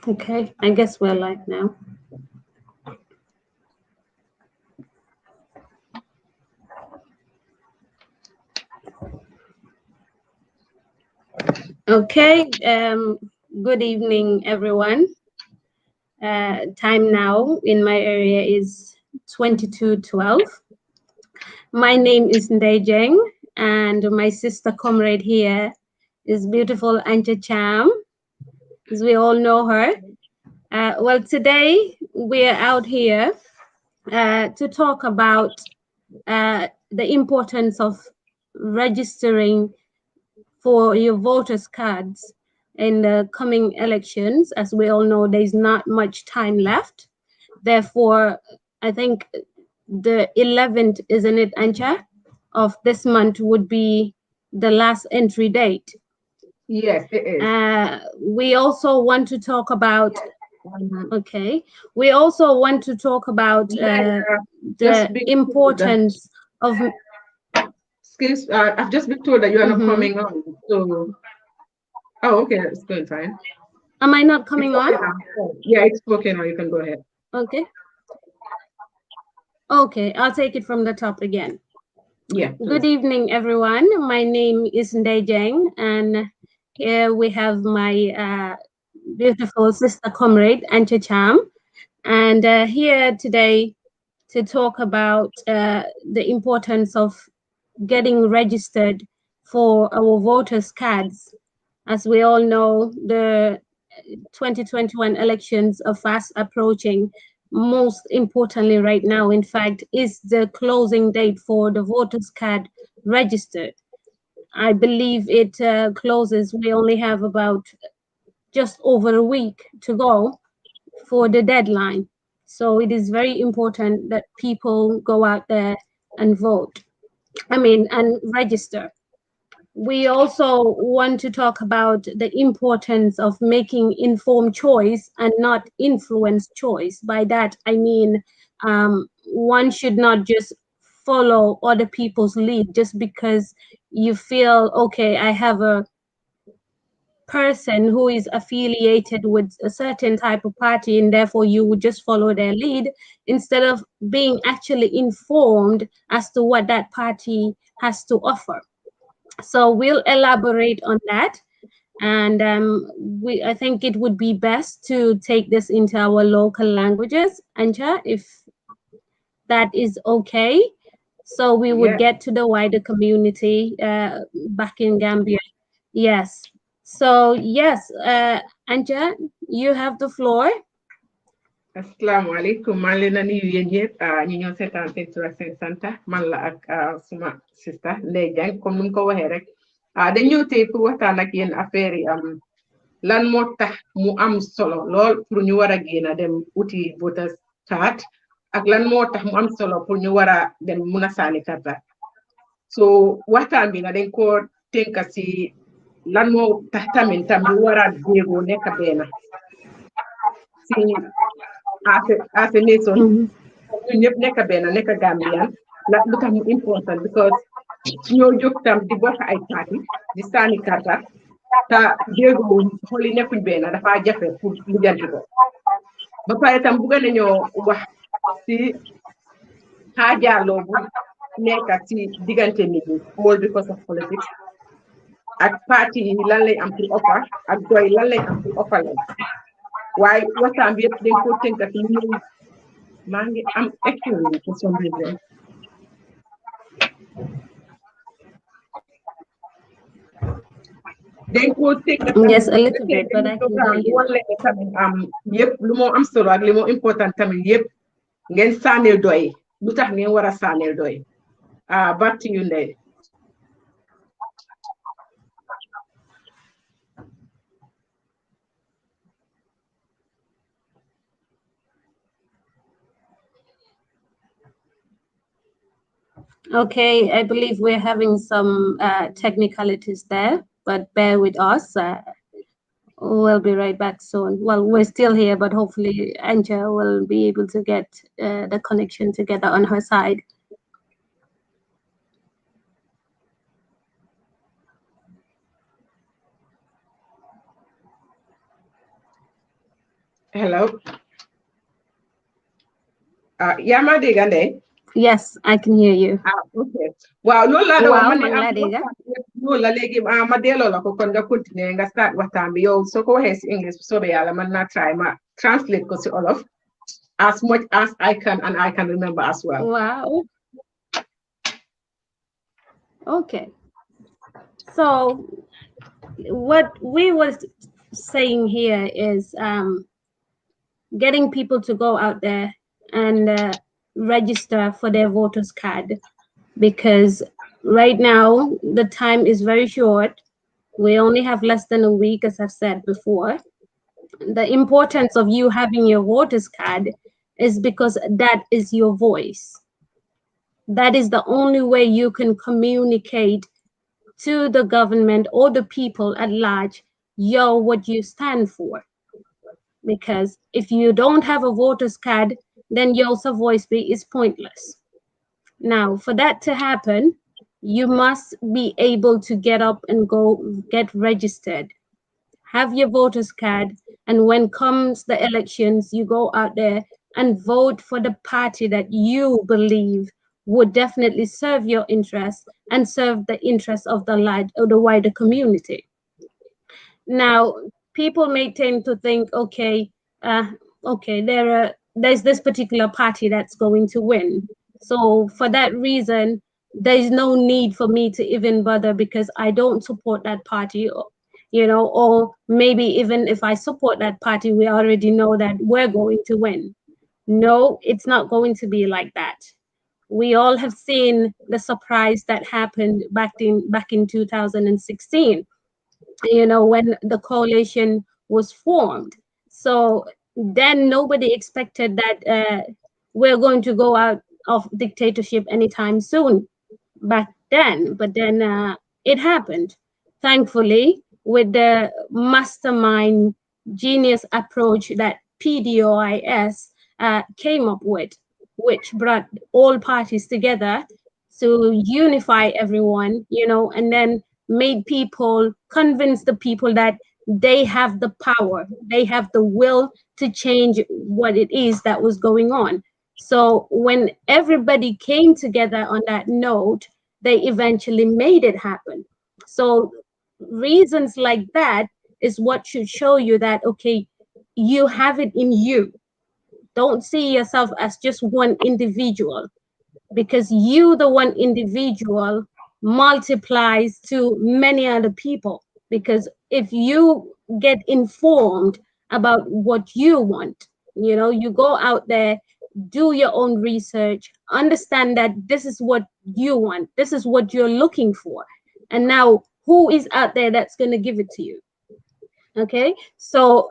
Okay, I guess we're live now. Okay, good evening, everyone. Time now in my area is 22:12. My name is Ndejeng, and my sister comrade here is beautiful Anja Cham, as we all know her. Well, today we are out here to talk about the importance of registering for your voters' cards in the coming elections. As we all know, there's not much time left. Therefore, I think the 11th, isn't it, Ancha, of this month would be the last entry date. Yes, it is. We also want to talk about, okay, we also want to talk about the importance of. Excuse, I've just been told that you are not Mhm. coming on. So, oh, okay, it's going fine. Am I not It's coming on? okay now. Yeah, it's okay now. You can go ahead. Okay. Okay, I'll take it from the top again. Yeah, Good please. evening, everyone. My name is Ndai Jeng, and here we have my beautiful sister comrade, Ancha Cham, and here today to talk about the importance of getting registered for our voters' cards. As we all know, the 2021 elections are fast approaching. Most importantly, right now, in fact, is the closing date for the voters' card registered. I believe it closes. We only have about just over a week to go for the deadline. So it is very important that people go out there and vote. And register. We also want to talk about the importance of making informed choice and not influenced choice. By that, I mean one should not just follow other people's lead just because you feel, okay, I have a person who is affiliated with a certain type of party and therefore you would just follow their lead instead of being actually informed as to what that party has to offer. So we'll elaborate on that. And I think it would be best to take this into our local languages, Anja, if that is okay. So we would Yeah. get to the wider community back in Gambia. Yes. So, yes, Anja, you have the floor. Assalamu alaikum. Man leen a nuyu yéen ñëpp ñi ñoo seetaan seen tur ak seen santa man la ak suma sista Ndeye Diagne comme nu mu ko waxee rek dañ ñëw tey pour waxtaan ak yéen affaire yi lan moo tax mu am solo lool pour ñu war a génn dem uti voters card ak lan moo tax mu am solo pour ñu war a dem mun a saani karta so waxtaan bi na dañ ko tënka si lan moo tax tamit tam ñu war a déggoo nekk benn si as a nation Mhm. ñun ñëpp nekk benn nekk Gambian la lu tax mu important because ñoo jóg tam di bokk ay parti di saani karta te déggoo xool yi nekkuñ benn dafa jafe pour lijjanti ko ba pare tam bugga nañoo wax si xaajaaloo bu nekk ci diggante nit ñi all because of politics ak parti yi lan lay am pour offer ak doy lan lay am pour offer leen waaye waxtaan bi yëpp dañ ko tënka si lu ñuy maa ngi am excellent for some reason dañ ko tënka tamit Yes, a little fekkee bit, but dañu I can hear programme bi you. wan leen ne tamit am yëpp lu moo am solo ak li moo important tamit yëpp ngeen sànnil doy lu tax ngeen war a sànnil doy back to you Ndeye. Okay, I believe we're having some technicalities there, but bear with us. We'll be right back soon. Well, we're still here, but hopefully Anja will be able to get the connection together on her side. Hello. Yaa ma dégg Ndeye. Yes, I can hear you. Okay. Waaw loolu laa doon wax Wow, ma ne am Bangladesh. loolu la léegi ma delloo la ko kon nga continuer nga start waxtaan bi yow soo ko waxee si English bu soobee yàlla man naa try ma translate ko si Wolof as much as I can and I can remember as well. Wow. Okay. So what we was saying here is getting people to go out there and register for their voters card, because right now the time is very short. We only have less than a week, as I've said before. The importance of you having your voters card is because that is your voice. That is the only way you can communicate to the government or the people at large, what you stand for. Because if you don't have a voter's card, then your voice is pointless. Now, for that to happen, you must be able to get up and go get registered. Have your voter's card, and when comes the elections, you go out there and vote for the party that you believe would definitely serve your interests and serve the interests of the wider community. Now, people may tend to think, okay, there's this particular party that's going to win. So for that reason, there's no need for me to even bother because I don't support that party, or maybe even if I support that party, we already know that we're going to win. No, it's not going to be like that. We all have seen the surprise that happened back in 2016, when the coalition was formed. So then nobody expected that we're going to go out of dictatorship anytime soon back then. But then it happened, thankfully, with the mastermind genius approach that PDOIS came up with, which brought all parties together to unify everyone, and then made people convince the people that they have the power, they have the will to change what it is that was going on. So when everybody came together on that note, they eventually made it happen. So reasons like that is what should show you that, okay, you have it in you. Don't see yourself as just one individual, because you, the one individual, multiplies to many other people. Because if you get informed about what you want, you go out there, do your own research, understand that this is what you want, this is what you're looking for, and now who is out there that's going to give it to you? Okay, so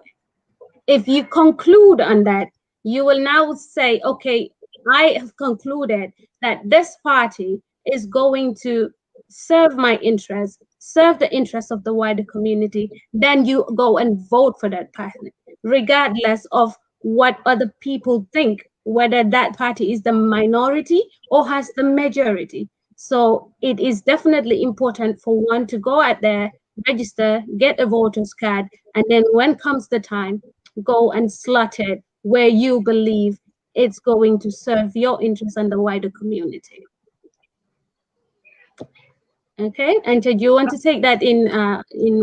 if you conclude on that, you will now say, okay, I have concluded that this party is going to serve my interests, serve the interests of the wider community. Then you go and vote for that party, regardless of what other people think, whether that party is the minority or has the majority. So it is definitely important for one to go out there, register, get a voter's card, and then when comes the time, go and slot it where you believe it's going to serve your interests and the wider community. Okay, and do you want to take that in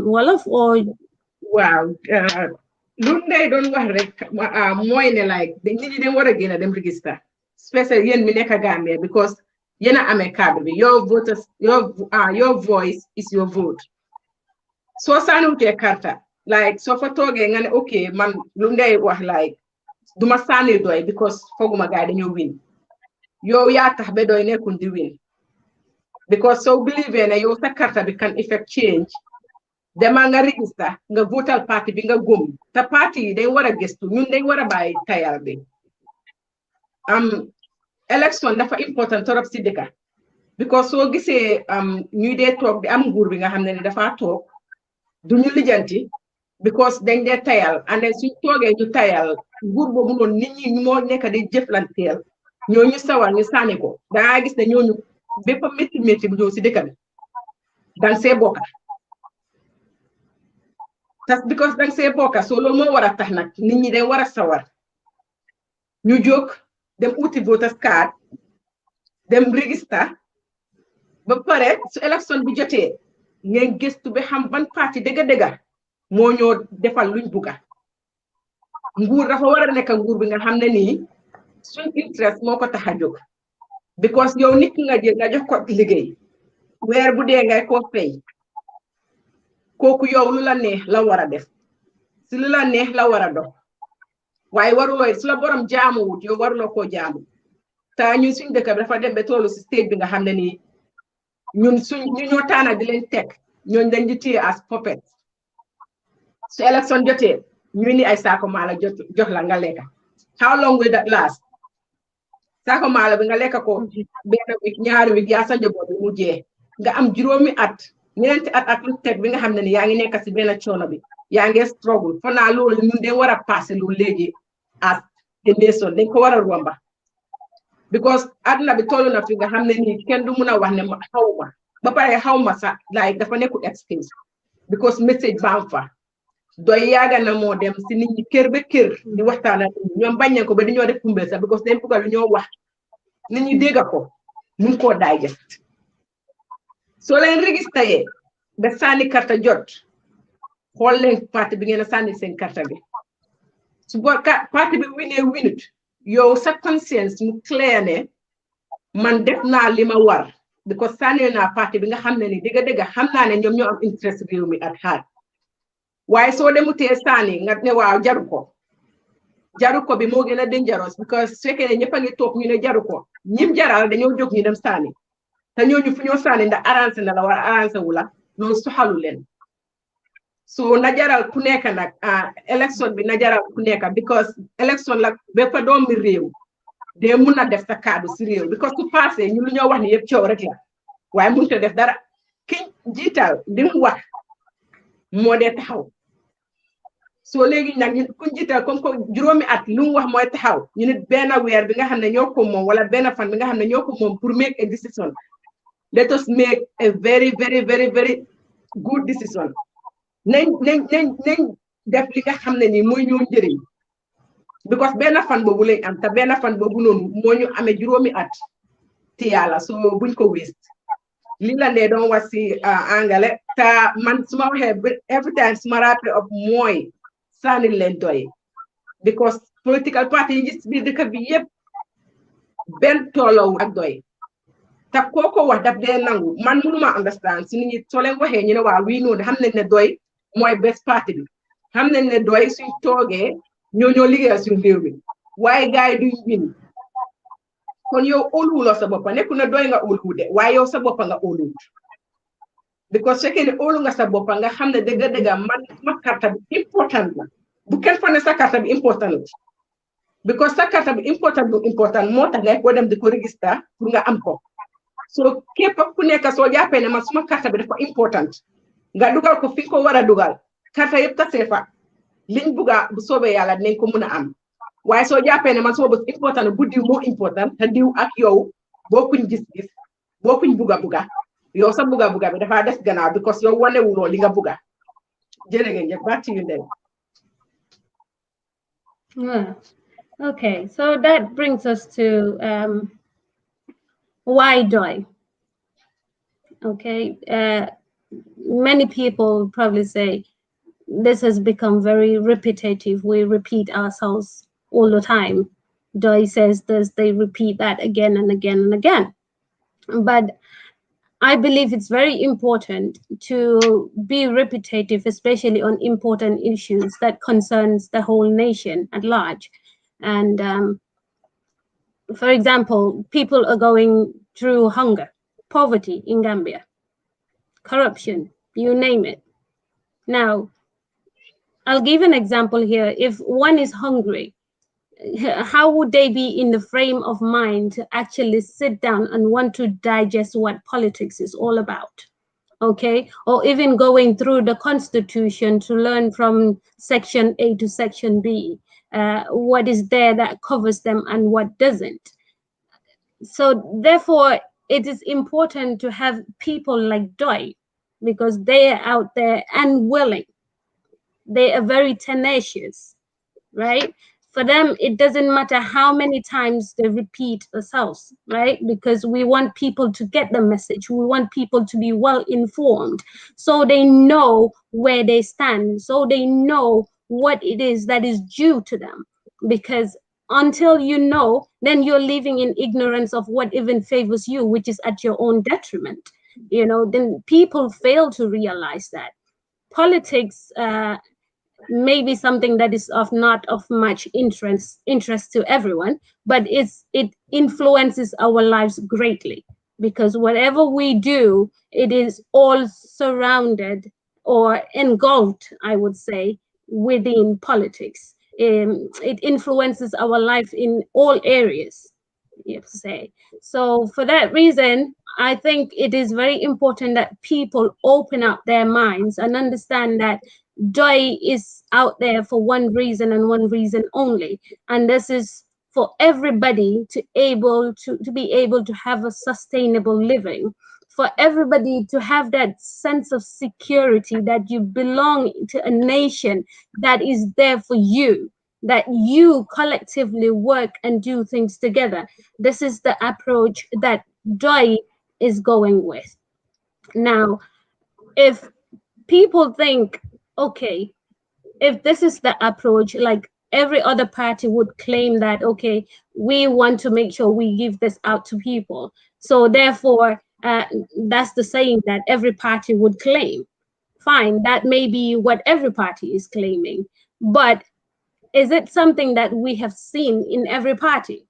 Wolof or? Wow. Lu Ndeye doon wax rek mooy ne like nit ñi dem war a génn dem register, especially yéen mi nekk Gambia, because yéen a amee card bi. Your voters, your voice is your vote. Soo sànniwutee karta, like soo fa toogee nga ne ok man lu Ndeye wax like duma sànni doy because fooguma gaay dañoo win. Yow yaa tax ba doy nekkul di win, because so believe ne yow sa karta bi can effect change. Demal nga register nga votal party bi nga gëm te party yi dañ war a gëstu, ñun dañ war a bàyyi tayal bi. Election dafa important torop si dëkka, because soo gisee ñuy dee toog di am nguur bi nga xam ne dafa toog duñu lijanti, because dañ dee tayal, and then suñ toogee ñu tayal nguur boobu noonu nit ñi moo nekk di jëflanteel ñooñu sawal ñu sànni ko. Dangaa gis ne ñooñu bépp métti bu ñëw si dëkka bi dang see bokka. tas because dang see bokka so loolu moo war a tax nag nit ñi dañ war a sawar ñu jóg dem uti voters card dem register ba pare su élection bi jotee ngeen gëstu ba xam ban parti dëgga moo ñoo defal luñ bugga nguur dafa war a nekk nguur bi nga xam ne nii suñ interest moo ko tax a jóg because yow nit ki nga jël nga jox ko liggéey weer bu dee ngay koo fay kooku yow lu la neex la war a def si lu la neex la war a dox waaye waruloo su la borom jaamuwut yow waruloo koo jaamu te ñun suñ dëkk bi dafa dem ba tollu si stage bi nga xam ne nii ñun ñu ñoo taana di leen teg ñooñ dañ di téye as puppet su élection jotee ñu ni ay saako maala jox la nga lekka how long will that last saako maala bi nga lekka ko benn week ñaari week yaa sa njaboot bi mu jeex nga am juróomi at ñeenti at ak lu teg bi nga xam ne ni yaa ngi nekk si benn coono bi yaa ngi struggle fa naa loolu ñun de war a passé lu léegi as the nation dañ ko war a romba because àdduna bi tollu na fi nga xam ne nii kenn du mun a wax ne xawma ba pare xawma sax like dafa nekkul excuse because message baam fa doy yaaga na moo dem si nit ñi kër ba kër di waxtaan ak ñoom bañ nañ ko ba dañoo def kumbe sax because dañ bugga lu ñoo wax nit ñi dégg ko mun koo digest soo leen registré ba sànni karta jot xool leen parti bi ngeen a sànni seen karta bi su boor parti bi winut yow sa conscience mu clair ne man def naa li ma war because sànni naa parti bi nga xam ne ni dëgga xam naa ne ñoom ñoo am interest réew mi at xaar waaye soo demutee sànni nga ne waaw jaru ko bi moo gën a dangerous because su fekkee ne ñëpp a ngi toog ñu ne jaru ko ñim jaral dañoo jóg ñu dem sànni te ñooñu fu ñoo sànni ndax arrangé na la wala arrangé wu la loolu soxalu leen so na jaral ku nekk nag élection bi na jaral ku nekk because élection la bépp doomi réew de mun na def sa kaddu si réew because su passé ñu lu ñoo wax ni yëpp coow rek la waaye mënut a def dara ki jiital li mu wax moo dee taxaw soo léegi nag ñu ku jiital comme que juróomi at lu mu wax mooy taxaw ñu ne benn weer bi nga xam ne ñoo ko moom wala benn fan bi nga xam ne ñoo ko moom pour make a decision let us make a very very very very good decision nañ def li nga xam ne nii mooy ñoo njëriñ because benn fan boobu lañ am te benn fan boobu noonu moo ñu amee juróomi at ti yàlla so buñ ko waste li la dee doon wax si angale te man su ma waxee every time su ma rappelé op mooy sànni leen doy because political party yi gis biir dëkk bi yëpp benn toolawu ak doy te kooko wax daf dee nangu man mënuma understand si nit ñi soo leen waxee ñu ne waa wii noonu xam nañ ne doy mooy best party bi xam nañ ne doy suñ toogee ñoo liggéeyal suñ réew mi waaye gars yi duñ win kon yow óoluwuloo sa boppa nekku na doy nga óoluwu de waaye yow sa boppa nga óoluwut because fekkee ne óolu nga sa boppa nga xam ne dëgga man ma karta bi important la bu kenn fa ne sa karta bi important because sa karta bi important moo tax ngay ko dem di ko register pour nga am ko so képp ku nekk soo jàppee ne man suma karta bi dafa important nga dugal ko fi ko war a dugal karta yëpp tasee fa liñ bugga bu soobee yàlla dinañ ko mun a am waaye soo jàppee ne man soo bës important bu diw moo important te diw ak yow bokkuñ gis-gis bokkuñ bugga yow sa bugga bi dafa des gannaaw because yow wane wuloo li nga bugga jërë ngeen jëf back to you Ndeye. Okay, so that brings us to why DOI? Okay, many people probably say this has become very repetitive. We repeat ourselves all the time. DOI says this, they repeat that again and again and again. But I believe it's very important to be repetitive, especially on important issues that concerns the whole nation at large. And for example, people are going through hunger, poverty in Gambia, corruption, you name it. Now, I'll give an example here. If one is hungry, how would they be in the frame of mind to actually sit down and want to digest what politics is all about? Okay, or even going through the Constitution to learn from Section A to Section B, what is there that covers them and what doesn't. So therefore, it is important to have people like DOI because they are out there and willing. they are very tenacious, right? For them, it doesn't matter how many times they repeat themselves, right? Because we want people to get the message. We want people to be well informed so they know where they stand, so they know what it is that is due to them. Because until you know, then you're living in ignorance of what even favors you, which is at your own detriment. Then people fail to realize that politics may be something that is of not of much interest to everyone, but it influences our lives greatly, because whatever we do, it is all surrounded or engulfed, I would say, within politics. It influences our life in all areas, you have to say. So for that reason, I think it is very important that people open up their minds and understand that joy is out there for one reason and one reason only, and this is for everybody to be able to have a sustainable living, for everybody to have that sense of security that you belong to a nation that is there for you, that you collectively work and do things together. This is the approach that joy is going with. Now, if people think, okay, if this is the approach, like every other party would claim that, okay, we want to make sure we give this out to people. So therefore, that's the saying that every party would claim. Fine, that may be what every party is claiming. But is it something that we have seen in every party?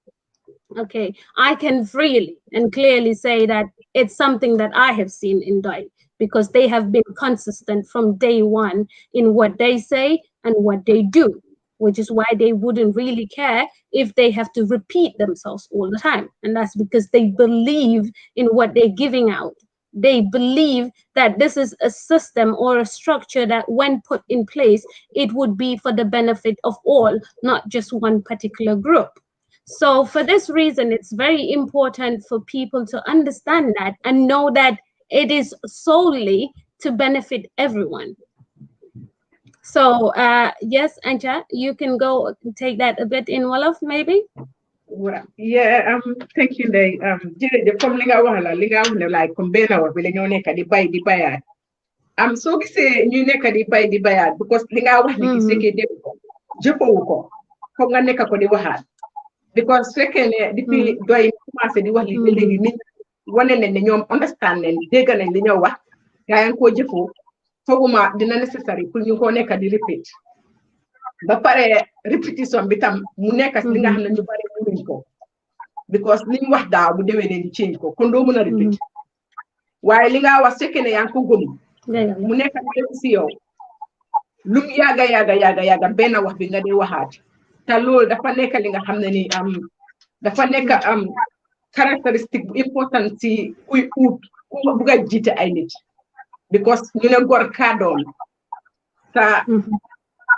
Okay, I can freely and clearly say that it's something that I have seen in DOI, because they have been consistent from day one in what they say and what they do, which is why they wouldn't really care if they have to repeat themselves all the time. And that's because they believe in what they're giving out. They believe that this is a system or a structure that, when put in place, it would be for the benefit of all, not just one particular group. So for this reason, it's very important for people to understand that and know that it is solely to benefit everyone. So yes, Anja, you can go take that a bit in Wolof, maybe. Well, yeah, thank you, Ndeye. Jërëjëf, comme li nga wax la, li nga wax ne like comme benn wax bi la ñoo nekk di bay di bayaat. Soo gisee ñu nekk di bay di bayaat, because li nga wax ni ki fekkee dégg ko, jëfewu ko, foog nga nekk ko di waxaat. Because fekkee ne depuis doy commencé di wax li ba léegi nit wane nañ ne ñoom understand nañ dégg nañ li ñoo wax, gaa yi koo jëfoo, fooguma dina necessary pour ñu ko nekk di repeat. Ba pare répétition bi tam mu nekk li nga xam ne ñu bari mënuñ ko, because li ñu wax daaw bu déwénee di change ko kon doo mën a repeat. Waaye li nga wax fekkee ne yaa ngi ko gëm mu nekk si yow lu mu yàgga benn wax bi nga dee waxaat. Te loolu dafa nekk li nga xam ne ni dafa nekk caractéristique bu important ci kuy ut ku bugg a jiite ay nit, because ñu ne gor kàddoom te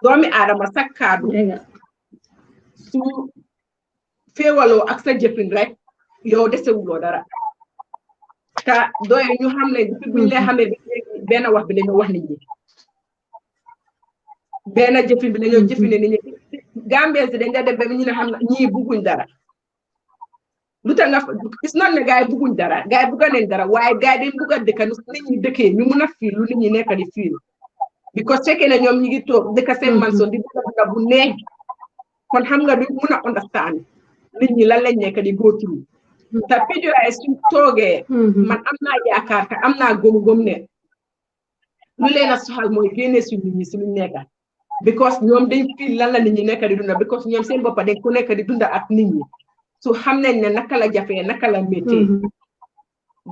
doomi aadama sa kàddu su féewaloo ak sa jëfin rek yow desewuloo dara. te doy ñu xam ne depuis buñ lee xamee benn wax bi lañoo wax nit ñi, benn jëfin bi lañoo jëfine nit ñi. Gambien si dañ dem ba ñu ne xam ne ñii bugguñ dara. lu tax nga it's not ne gaay bugguñ dara, gaay bugga nañ dara, waaye gaay dañ bugga dëkk nu nit ñi dëkkee ñu mun a fiil lu nit ñi nekk di fiil. Because fekkee ne ñoom ñi ngi toog dëkk seen manson di dëkk bu neex, kon xam nga duñ mun a understand nit ñi lan lañ nekk di go through. te PDOIS suñ toogee man am naa yaakaar te am naa gëm-gëm ne lu leen a soxal mooy génne suñ nit ñi si luñ nekk, because ñoom dañ fii lan la nit ñi nekk di dunda, because ñoom seen boppa dañ ku nekk di dunda ak nit ñi. su xam nañ ne naka la jafee naka la méttee.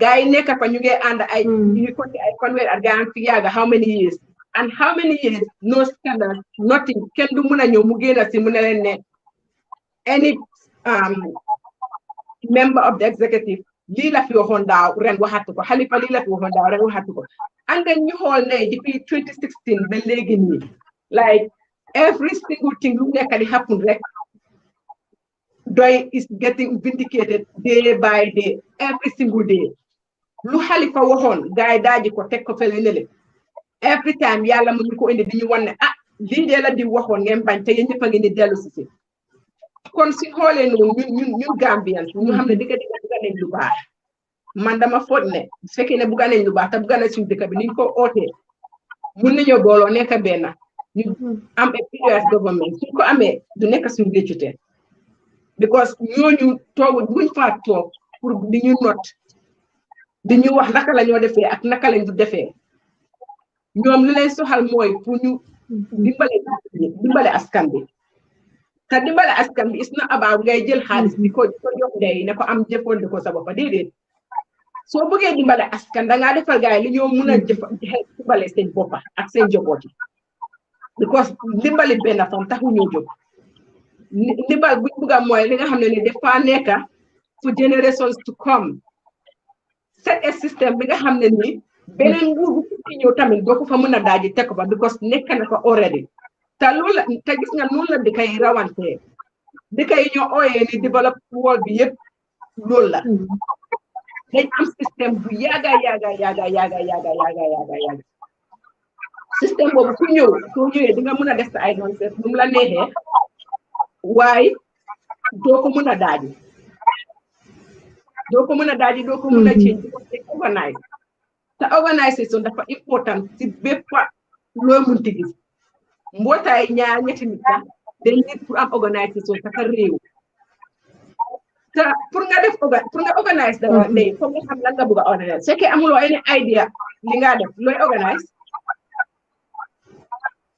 gaa yi nekk fa ñu ngi ànd ay ñu konti ay fanweer at gaa fi yàgga how many years and how many years no scandal nothing, kenn du mun a ñëw mu génn si mu ne leen ne any member of the executive lii la fi waxoon daaw ren waxatu ko, Halifa lii la fi waxoon daaw ren waxatu ko. And then ñu xool ne depuis 2016 ba léegi nii like every single thing lu nekk di happen rek doy is getting vindicated day by day, every single day. Lu Halifa waxoon gaay daaji ko teg ko fele nele every time yàlla mu ñu ko indi di ñu wan ne lii de la di waxoon ngeen bañ te yéen ñëpp a ngi di dellu si kon si xoolee noonu ñun Gambian ñu xam ne dëgg nañ lu baax man dama foog ne su fekkee ne bugga nañ lu baax te bugga nañ suñu dëkk bi niñ ko ootee mun nañoo booloo nekk benn ñu am a POS government suñ ko amee du nekk suñu décute because ñooñu toogu buñ faa toog pour di ñu not di ñu wax naka la ñoo defee ak naka lañ du defee ñoom li lay soxal mooy pour ñu dimbale askan bi te dimbale askan bi is not about ngay jël xaalis di ko jox ndey ne ko am jëfandikoo sa bopp déedéet soo bëggee dimbale askan dangaa defal gaay li ñoo mun a dimbale seen boppa ak seen njaboot yi because dimbali benn fan taxu ñoo jóg ndimbal buñ bugg a mooy li nga xam ne ni dafa nekk for generations to come set a system bi nga xam ne ni beneen nguur bu fi ñëw tamit doo ko fa mën a daaji teg ko fa because nekk na ko already te loolu la te gis nga noonu la di koy rawantee di koy ñoo ooyee ni develop world bi yëpp loolu la dañ am système bu yaaga système boobu ku ñëw soo ñëwee di nga mën a def sa ay nonsense nu mu la neexee waaye doo ko mën a daaji doo ko mën a change ko organise te organisation dafa important ci bépp loo munti gis mbootaay ñaar ñetti nit sax dañ nit pour am organisation dafa réew te pour nga organise dara ndey foog nga xam lan nga bëgg a organise su fekkee amuloo any idea li nga def looy organise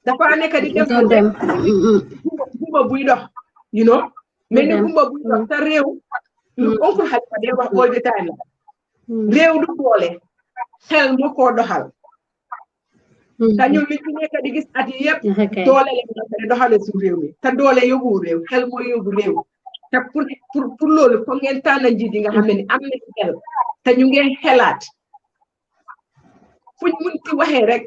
dafa nekk di dem gumba buy dox you know mais ni gumba buy dox te réew lu oncle Halifa day wax all the time la réew du doole xel moo koo doxal te ñun li ci nekk di gis at yi yëpp doole lañ doxale su réew mi te doole yóbbu réew xel mooy yóbbu réew te pour loolu foog ngeen tànn njiit yi nga xam ne ni am na xel te ñu ngeen xelaat fuñ mun ci waxee rek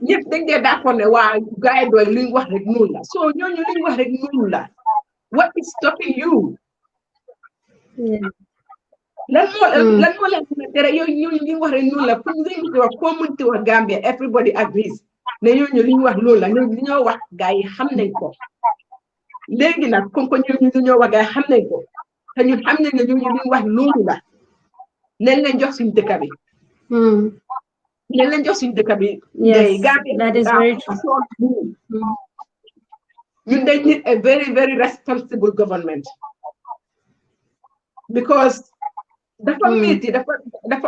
ñëpp dañ dee d'accord ne waa gaay doy luñ wax rek noonu la soo ñooñu luñ wax rek noonu la what is stopping you lan moo leen mën a tere yooyu ñooñu wax rek noonu la fu ñu leen di wax koo mënti wax Gambia everybody agrees ne ñooñu li ñu wax loolu la ñooñu li ñoo wax gaay yi xam nañ ko léegi nag comme que ñooñu li ñoo wax gaay yi xam nañ ko te ñun xam nañ ne ñooñu li ñu wax loolu la leen leen jox suñu dëkk bi leen leen jox suñu dëkk bi Gambia ñun dañ need a very very responsible government because dafa métti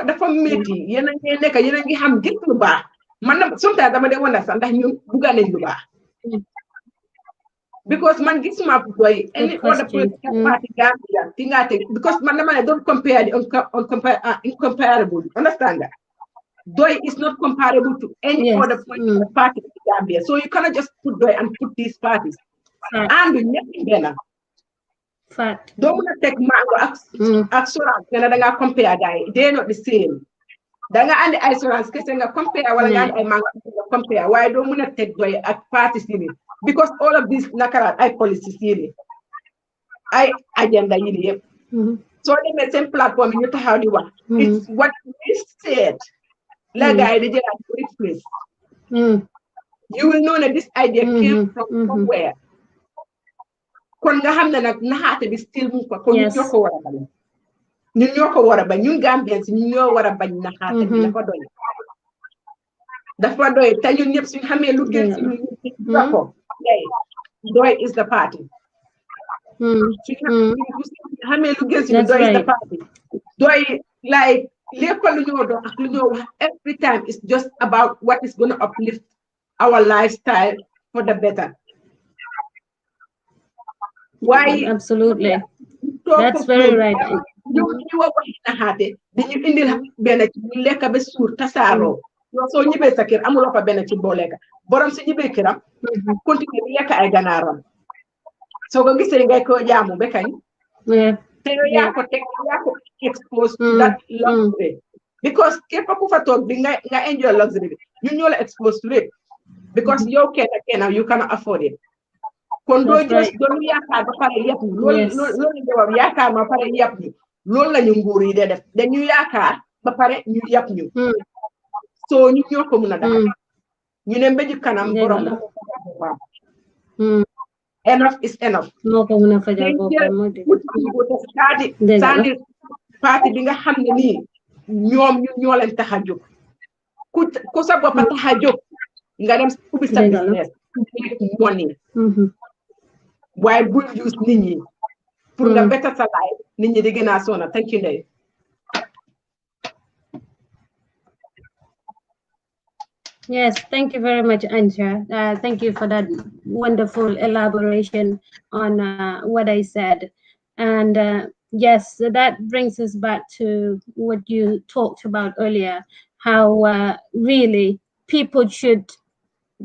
dafa métti yéen a ngi nekk yéen a ngi xam gis lu baax man na sometimes dama dee wane sax ndax ñun bugga nañ lu baax because man gisuma doy any other political party Gambia fi nga teg because man dama ne don't compare the incomparable understand that doy is not comparable to any other political party in Gambia so you cannot just put doy and put these parties and ñëpp benn doo mën a teg mango ak sorance nga ne da ngaa compare gars yi they not the same da nga andi ay sorance kese nga compare wala nga andi ay mango nga compare waaye doo mën a teg doy ak parties yi because all of this nakaraat ay policies yi ay agenda yi yëpp soo demee seen plateforme yi ñu taxaw di wax it's what we said la gars yi di jëlaat to replace you will know that this idea came from somewhere kon nga xam ne nag naxaate bi still mu ko kon ñun ñoo ko war a bañ ñun ñoo ko war a bañ ñun Gambien si ñun ñoo war a bañ naxaate bi dafa doy te ñun ñëpp suñu xamee lu gën si ñun ko doy is the party suñu xamee lu gën si ñun doy is the party doy like lépp lu ñoo doon ak lu ñoo wax every time is just about what is going to uplift our lifestyle for the better. Why? Absolutely. That's very right. You wax naxaate dañu indil benn ci ñu lekk ba suur tasaaroo yow soo ñibbee sa kër amuloo fa benn ci boo lekk borom si ñibbee këram continuer di lekk ay ganaaram soo ko gisee ngay ko jaamu ba kañ te yow yaa ko teg yaa ko expose to that luxury because képp ku fa toog bi nga enjoy luxury bi ñun ñoo la expose to it because yow kenn you cannot afford it kon doo just doon yaakaar ba pare yàpp ñu loolu jawab yaakaar ba pare yàpp ñu loolu lañu nguur yi de def dañu yaakaar ba pare ñu yàpp ñu soo ñu ñoo ko mën a def ñu ne mbéju kanam dëgg borom la. moo ko fajal boppam. Hmm. Enough is enough. moo ko mën a fajal dañ boppam jël moo dëgg. ut suñu vote kaadi dëgg la. sànni parti bi nga xam ne nii ñoom ñu ñoo leen tax a jóg ku sa bopp tax a jóg nga dem ubbi sa dëgg la. business make money Mhm. waaye bul use nit ñi pour nga Mm. better sa life nit ñi di gën a sona. Thank you, Ndeye. Yes, thank you very much, Anja. Thank you for that wonderful elaboration on what I said. And yes, so that brings us back to what you talked about earlier, how really people should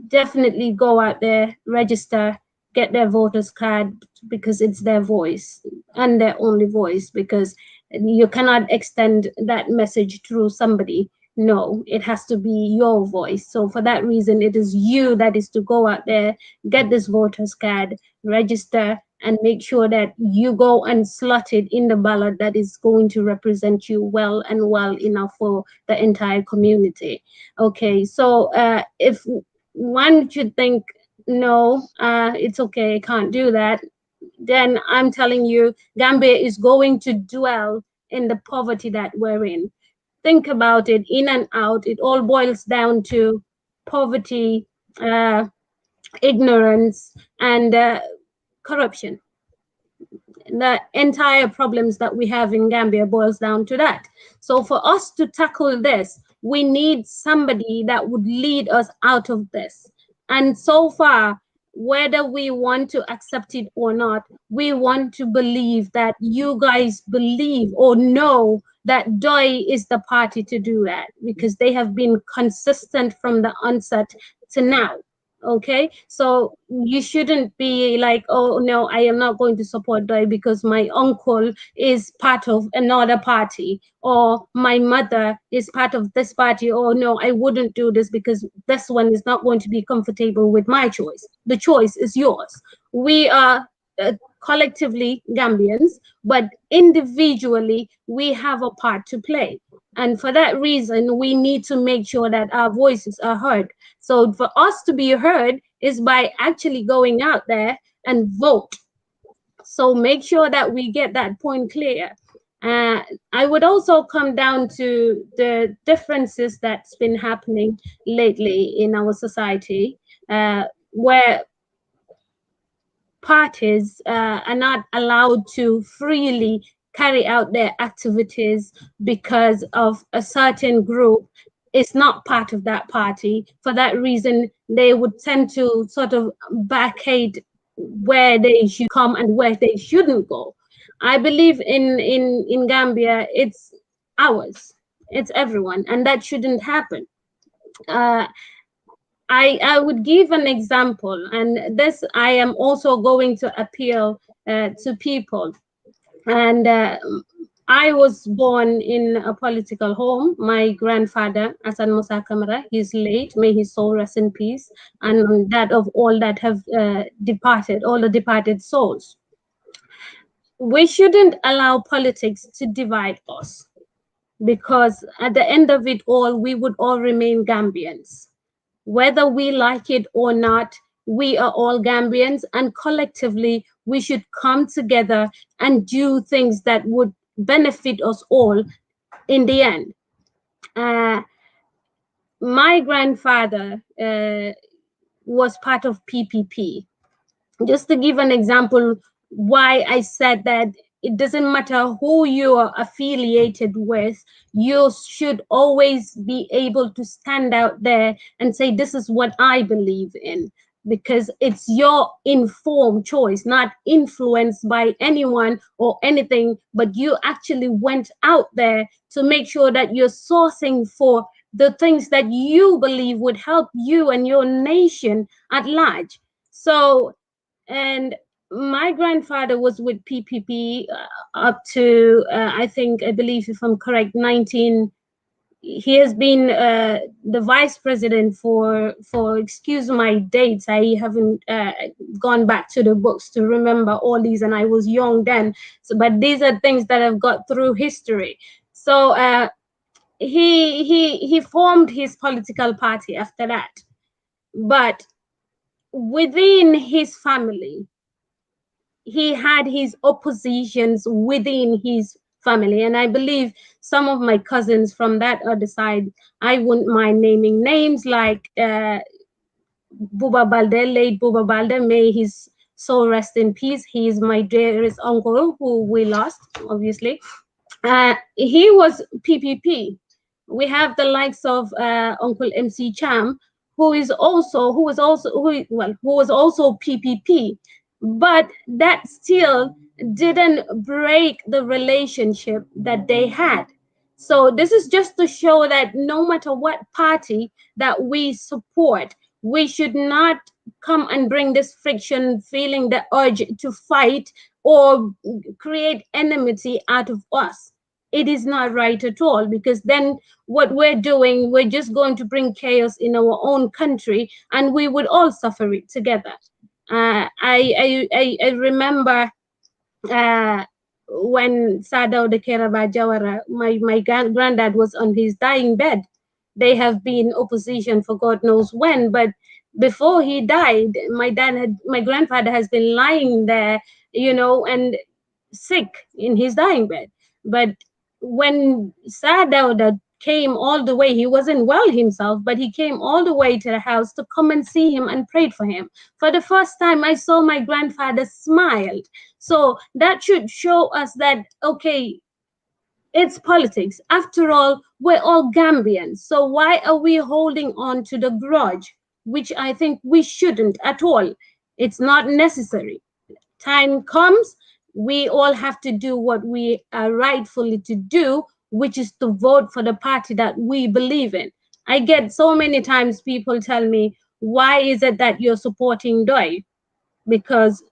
definitely go out there, register, get their voters card because it's their voice and their only voice, because you cannot extend that message through somebody. No, it has to be your voice. So for that reason, it is you that is to go out there, get this voters card, register, and make sure that you go and slot it in the ballot that is going to represent you well and well enough for the entire community. Okay, so if one should think, no, it's okay, I can't do that, then I'm telling you, Gambia is going to dwell in the poverty that we're in. Think about it, in and out, it all boils down to poverty, ignorance, and corruption. The entire problems that we have in Gambia boils down to that. So for us to tackle this, we need somebody that would lead us out of this. And so far, whether we want to accept it or not, we want to believe that you guys believe or know that DOI is the party to do that, because they have been consistent from the onset to now. Okay, so you shouldn't be like, oh no, I am not going to support Doi because my uncle is part of another party, or my mother is part of this party, or no, I wouldn't do this because this one is not going to be comfortable with my choice. The choice is yours. We are collectively Gambians, but individually we have a part to play. And for that reason, we need to make sure that our voices are heard. So for us to be heard is by actually going out there and vote. So make sure that we get that point clear. I would also come down to the differences that's been happening lately in our society, where parties are not allowed to freely carry out their activities because of a certain group is not part of that party. For that reason, they would tend to sort of barricade where they should come and where they shouldn't go. I believe in Gambia, it's ours, it's everyone, and that shouldn't happen. Uh, I would give an example, and this I am also going to appeal to people. And I was born in a political home. My grandfather, Asan Musa Kamara, he's late. May his soul rest in peace, and that of all that have departed, all the departed souls. We shouldn't allow politics to divide us, because at the end of it all, we would all remain Gambians. Whether we like it or not, we are all Gambians, and collectively, we should come together and do things that would benefit us all in the end. Uh, my grandfather was part of PPP. Just to give an example, why I said that it doesn't matter who you are affiliated with, you should always be able to stand out there and say, this is what I believe in, because it's your informed choice, not influenced by anyone or anything, but you actually went out there to make sure that you're sourcing for the things that you believe would help you and your nation at large. So, and my grandfather was with PPP up to I believe, if I'm correct, 19. He has been the vice president for excuse my dates. I haven't gone back to the books to remember all these, and I was young then. So, but these are things that I've got through history. So he formed his political party after that. But within his family, he had his oppositions within his family. And I believe some of my cousins from that other side, I wouldn't mind naming names like Buba Balde, late Buba Balde, may his soul rest in peace. He is my dearest uncle who we lost, obviously. He was PPP. We have the likes of Uncle MC Cham, who was also PPP, but that still didn't break the relationship that they had. So this is just to show that no matter what party that we support, we should not come and bring this friction, feeling the urge to fight or create enmity out of us. It is not right at all, because then what we're doing, we're just going to bring chaos in our own country, and we would all suffer it together. I remember when Sadao de Keraba Jawara, my granddad was on his dying bed. They have been opposition for God knows when, but before he died, my grandfather has been lying there, and sick in his dying bed. But when Sadao came all the way, he wasn't well himself, but he came all the way to the house to come and see him and prayed for him. For the first time, I saw my grandfather smiled. So that should show us that, okay, it's politics. After all, we're all Gambians. So why are we holding on to the grudge, which I think we shouldn't at all? It's not necessary. Time comes, we all have to do what we are rightfully to do, which is to vote for the party that we believe in. I get so many times people tell me, why is it that you're supporting Doi? Because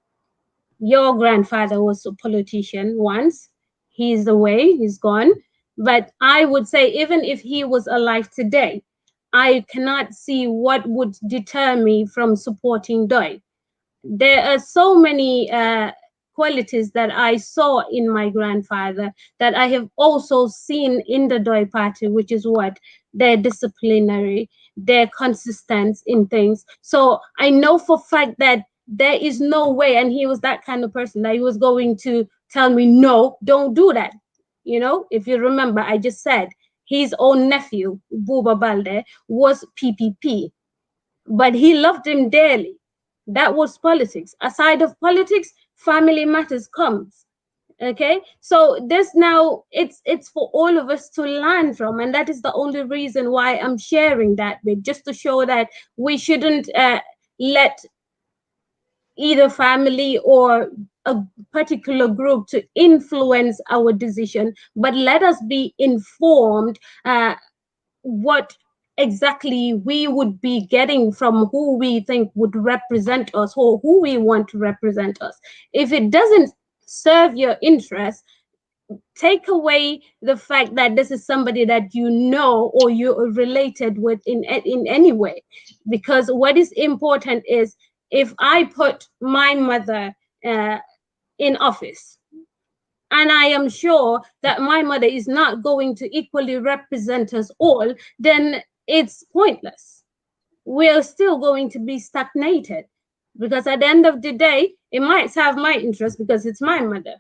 your grandfather was a politician once. He's away, he's gone. But I would say, even if he was alive today, I cannot see what would deter me from supporting Doi. There are so many qualities that I saw in my grandfather that I have also seen in the Doi party, which is what they're disciplinary, they're consistent in things. So I know for fact that there is no way, and he was that kind of person that he was going to tell me, no, don't do that. If you remember, I just said his own nephew, Buba Balde, was PPP, but he loved him dearly. That was politics. Aside of politics, family matters comes. Okay, so this now, it's for all of us to learn from, and that is the only reason why I'm sharing that bit, just to show that we shouldn't let either family or a particular group to influence our decision, but let us be informed what exactly we would be getting from who we think would represent us, or who we want to represent us. If it doesn't serve your interest, take away the fact that this is somebody that you know or you're related with in any way. Because what is important is, if I put my mother in office, and I am sure that my mother is not going to equally represent us all, then it's pointless. We're still going to be stagnated, because at the end of the day, it might serve my interest because it's my mother.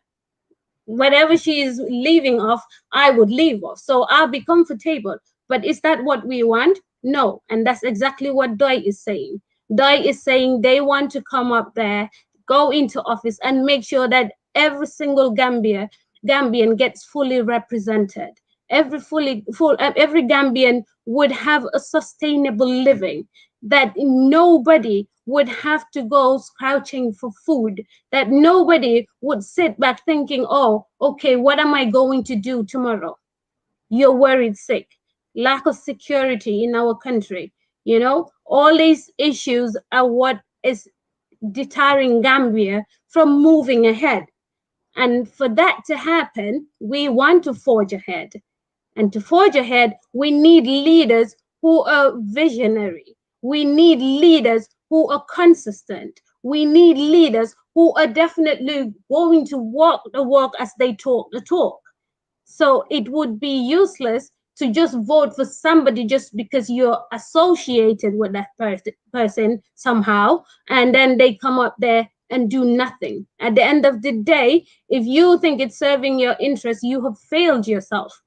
Whatever she is leaving off, I would leave off. So I'll be comfortable. But is that what we want? No. And that's exactly what Doi is saying. Doi is saying they want to come up there, go into office, and make sure that every single Gambian gets fully represented. Every Gambian would have a sustainable living, that nobody would have to go crouching for food, that nobody would sit back thinking, oh, okay, what am I going to do tomorrow? You're worried sick, lack of security in our country. All these issues are what is deterring Gambia from moving ahead. And for that to happen, we want to forge ahead. And to forge ahead, we need leaders who are visionary. We need leaders who are consistent. We need leaders who are definitely going to walk the walk as they talk the talk. So it would be useless to just vote for somebody just because you're associated with that person somehow, and then they come up there and do nothing. At the end of the day, if you think it's serving your interest, you have failed yourself.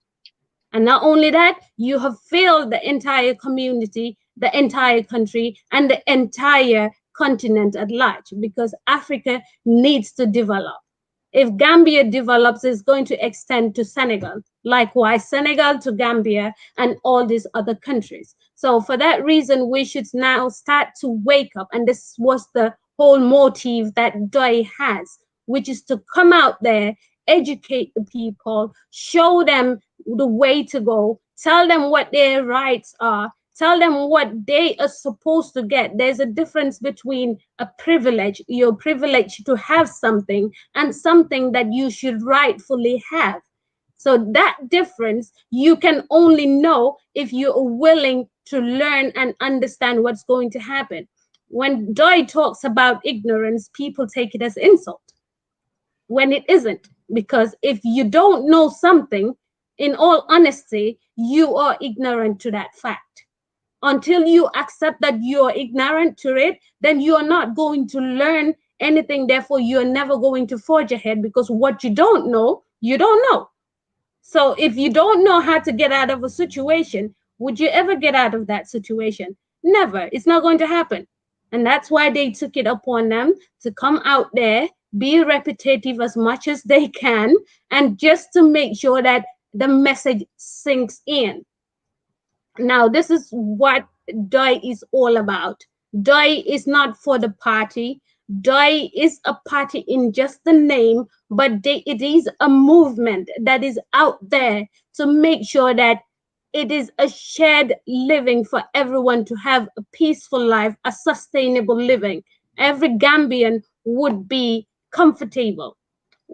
And not only that, you have failed the entire community, the entire country, and the entire continent at large, because Africa needs to develop. If Gambia develops, it's going to extend to Senegal. Likewise, Senegal to Gambia and all these other countries. So for that reason, we should now start to wake up. And this was the whole motive that DOI has, which is to come out there, educate the people, show them the way to go, tell them what their rights are, tell them what they are supposed to get. There's a difference between a privilege, your privilege to have something, and something that you should rightfully have. So that difference you can only know if you are willing to learn and understand what's going to happen. When Doi talks about ignorance, people take it as insult, when it isn't. Because if you don't know something, in all honesty, you are ignorant to that fact. Until you accept that you're ignorant to it, then you are not going to learn anything. Therefore, you're never going to forge ahead, because what you don't know, you don't know. So if you don't know how to get out of a situation, would you ever get out of that situation? Never. It's not going to happen. And that's why they took it upon them to come out there, be repetitive as much as they can, and just to make sure that the message sinks in. Now, this is what DOI is all about. DOI is not for the party. DOI is a party in just the name, but it is a movement that is out there to make sure that it is a shared living for everyone to have a peaceful life, a sustainable living. Every Gambian would be comfortable.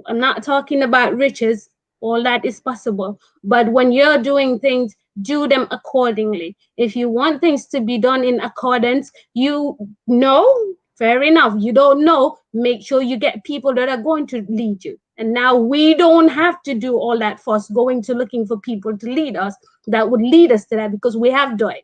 I'm not talking about riches, all that is possible. But when you're doing things, do them accordingly. If you want things to be done in accordance, you know, fair enough. You don't know, make sure you get people that are going to lead you. And now we don't have to do all that for us going to looking for people to lead us that would lead us to that, because we have DOI.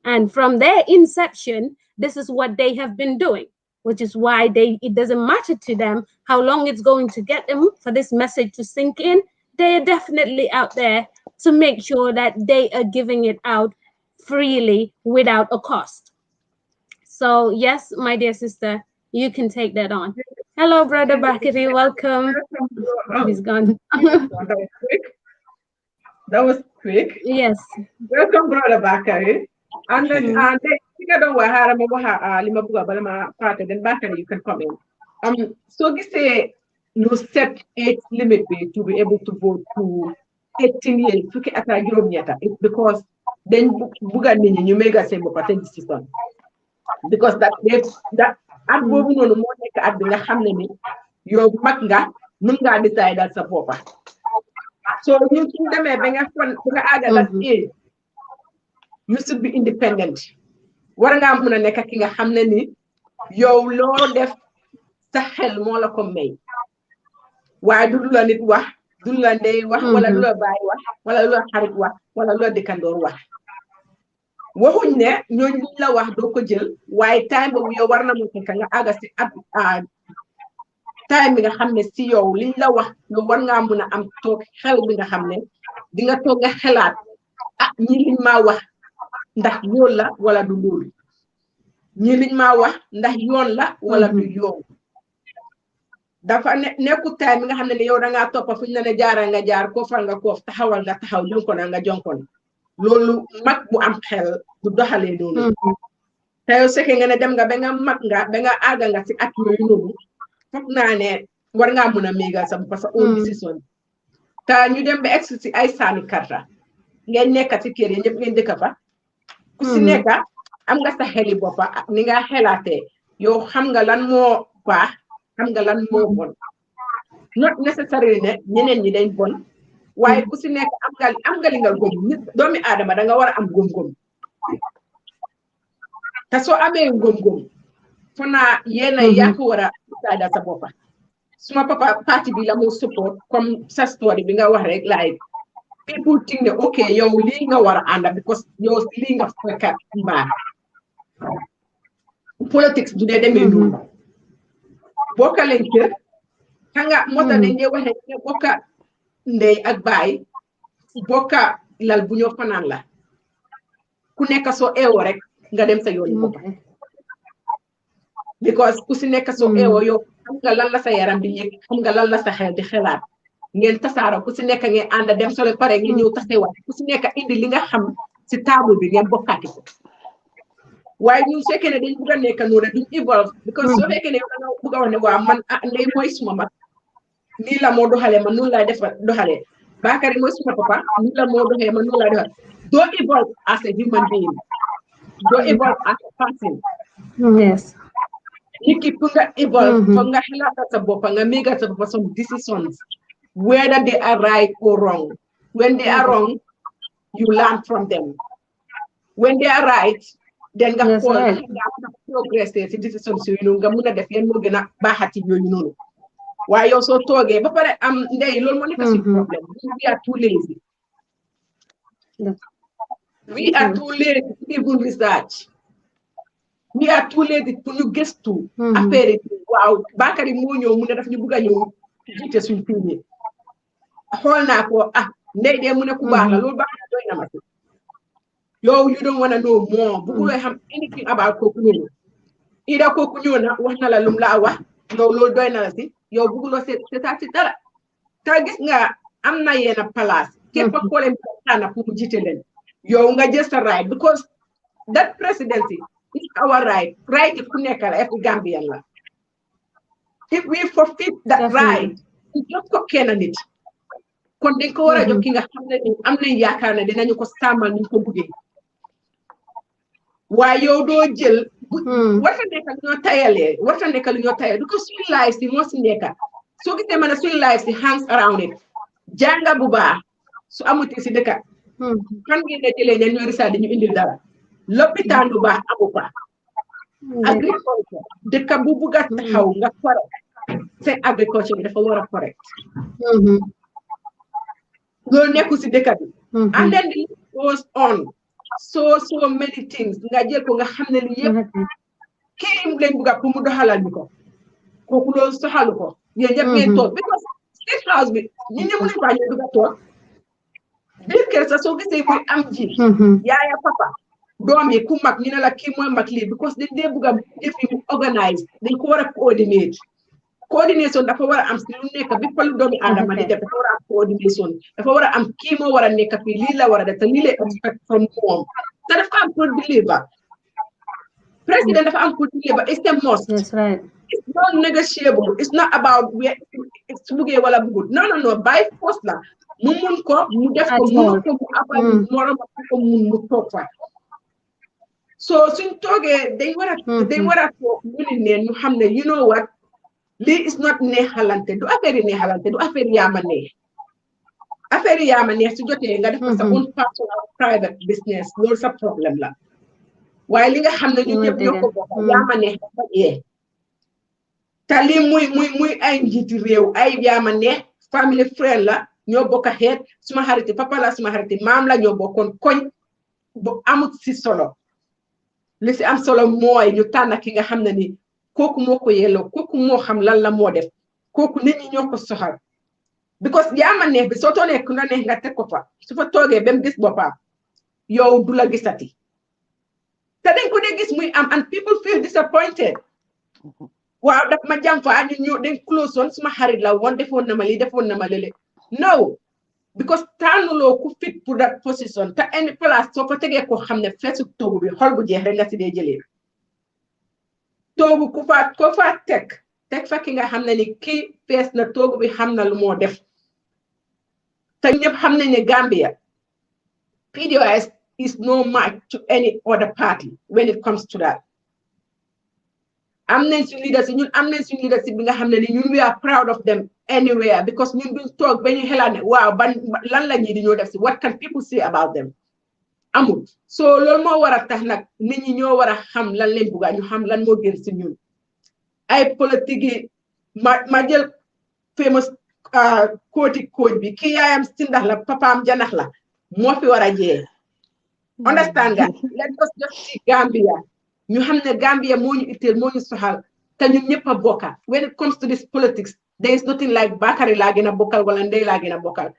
And from their inception, this is what they have been doing, which is why it doesn't matter to them how long it's going to get them for this message to sink in. They are definitely out there to make sure that they are giving it out freely without a cost. So yes, my dear sister, you can take that on. Hello, Brother Bakari, welcome. Oh, He's gone. that was quick. That was quick. Yes. Welcome, Brother Bakari. And then, you can comment. So you say no set age limit to be able to vote to 18 years. It's because then you make a same decision. Because that at moving on the morning at the Hamnemi, your Manga, Munga decide that's a papa. So you think them that age. You should be independent. What I'm going to make a king of Hamneni, your Lord left Sahel Moloko May. Why do you learn it? Do you learn day? What do you buy? What do you have? What do you Dekandor? Waxuñ ne ñooñu liñ la wax doo ko jël waaye time boobu yow war na mu fekk nga àgga si time bi nga xam ne si yow liñ la wax yow war ngaa mun a am toog xel bi nga xam ne di nga toog nga xelaat ñi liñ maa wax ndax yoon la wala du loolu ñi liñ maa wax ndax yoon la wala du yoon dafa nekku time bi nga xam ne yow da ngaa toppa fuñ ne jaara nga jaar koofal nga koof taxawal nga taxaw jonkona nga jonkon loolu mag bu am xel du doxalee noonu te yow sekke nga ne dem nga ba nga mag nga ba nga àgga nga si at yooyu noonu foog naa ne war ngaa mun a méegal sa parce que own décision te ñu dem ba egsi si ay saani karta ngeen nekk ci kër yi ñëpp ngeen dëkk fa ku si nekk am nga sa xeli boppa ni nga xelaatee yow xam nga lan moo baax xam nga lan moo bon not necessarily ne ñeneen ñi dañ bon waaye ku si nekk am nga li nga gëm nit doomi aadama da nga war a am gëm-gëm te soo amee gëm-gëm fo naa yéena yaa ko war a saada sa boppa suma papa parti bi la moo support comme sa story bi nga wax rek laay people think ne okay yow lii nga war a ànda because yow lii nga fekkat mbaa politics du dee demee noonu bokka leen kër xam nga moo tax dañ dee wax ne bokka ndey ak baay bokka lal bu ñoo fanaan la ku nekk soo eewoo rek nga dem sa yooni bopp because ku si nekk soo eewoo yow xam nga lan la sa yaram di yëg xam nga lan la sa xel di xelaat ngeen tasaaro ku si nekk ngeen ànd dem sole pare ngeen ñëw tasewaat ku si nekk indi li nga xam si table bi ngeen bokkaati ko waaye ñu fekkee ne dañ bugg a nekk noonu duñ evolve because soo fekkee ne yow danga bugg a wax ne waa man ndey mooy suma mag nii la moo doxalee man noonu laay def doxalee Bakary mooy suma papa nii la moo doxalee man noonu laay doxalee doo evolve as a human being doo evolve as a person yes nit ki pour nga evolve foog nga xelaatal sa bopp nga mégal sa bopp some decisions whether they are right or wrong when they are wrong you learn from them when they are right then nga xool nga progresser si decisions yooyu noonu nga mun a def yan moo gën a baaxati yooyu noonu waaye yow soo toogee ba pare am ndey loolu moo nekk suñu problème we are too lazy we are too lazy to even research we are too lazy pour ñu gëstu affaire yi waaw Bakary moo ñëw mu ne daf ñu bugg a ñëw jiite suñu fii xool naa ko ndey de mu ne ku baax la loolu baax na doy na ma si yow you don't want to know more bugguloo xam anything about kooku ñëw ida kooku ñëw na wax na la lum laa wax yow loolu doy na la si yow bugguloo seetaat si dara te gis nga am na yenn place képp koo leen tànn pour mu jiite leen yow nga jël sa right because that presidency is our right yi ku nekk la every Gambian la if we forfeit that right ñu jox ko kenn nit kon dañ ko war a jox ki nga xam ne am nañ yaakaar ne dinañu ko sàmmal ñu ko buggee waaye yow doo jël warta nekk lu ñoo tayalee warta nekk lu ñoo tayalee du ko suñu life si moo si nekk soo gisee ma ne suñu life si hands around it jànga bu baax su amuti si dëkka kan ngeen ne jëlee ñan ñoo risaa dañu indil dara lopitaan bu baax amu fa agriculture dëkka bu bugg a taxaw nga correct seen agriculture bi dafa war a correct loolu nekku si dëkka bi and then the list goes on so many things nga jël ko nga xam ne lu yëpp kii lañ bugg a pour mu doxalal ñu ko kooku loolu soxalu ko yéen ñëpp ngeen toog because state house bi ñi ñëpp lañ faa ñu dugg a toog biir kër sax soo gisee muy am ji yaaya papa doom yi ku mag ñu ne la kii mooy mag lii because dañ dee bugg a def yi mu organise dañ ko war a coordination dafa war a am si lu nekk bi fa lu doomi aadama di def dafa war a am coordination dafa war a am kii moo war a nekk fii lii la war a def te lii lay expect from moom te dafa am pour deliver président dafa am pour deliver it's a must it's not negotiable it's not about su buggee wala bugut non by force la mu mun ko mu def ko mu abal morom ko mun mu toog fa so suñ toogee dañ war a toog ñu ne neen ñu xam ne you know what lii is not neexalante du affaire yi neexalante du affaire yaama neex su jotee nga def ko sa own personal private business loolu sa problème la waaye li nga xam ne ñu ñëpp ñoo ko bokk yaama neex dafa yee te lii muy ay njiiti réew ay yaama neex family friend la ñoo bokk xeet suma xariti papa la suma xariti maam la ñoo bokkoon koñ bu amut si solo li si am solo mooy ñu tànn ki nga xam ne ni kooku moo ko yelloo kooku moo xam lan la moo def kooku nit ñi ñoo ko soxal because yaama neex bi soo toonee ku la neex nga teg ko fa su fa toogee ba mu gis boppam yow du la gisati te dañ ko dee gis muy am and people feel disappointed waaw daf ma jàm fa ñu dañ close woon suma xarit la woon defoon na ma lii defoon na ma lële no because tànnuloo ku fit pour that position te any place soo ko tegee ko xam ne feesu toogu bi xol bu jeex rek nga si dee jëlee toogu ko fa teg fa ki nga xam ne ni kii fees na toogu bi xam na lu moo def te ñëpp xam nañ ne Gambia PDOIS is no match to any other party when it comes to that am nañ suñu leadership ñun am nañ suñu leadership bi nga xam ne ni ñun we are proud of them anywhere because ñun duñ toog ba ñu xelaat ne waaw ban lan la ñuy di ñoo def si what can people say about them amul so loolu moo war a tax nag nit ñi ñoo war a xam lan leen bugga ñu xam lan moo gën si ñun ay politique yi ma jël famous kooti kooj bi ki yaayam sindax la papaam janax la moo fi war a jee understand nga let us just see Gambia ñu xam ne Gambia moo ñu itteel moo ñu soxal te ñun ñëpp a bokka when it comes to this politics there is nothing like Bakary laa gën a bokkal wala Ndeye laa gën a bokkal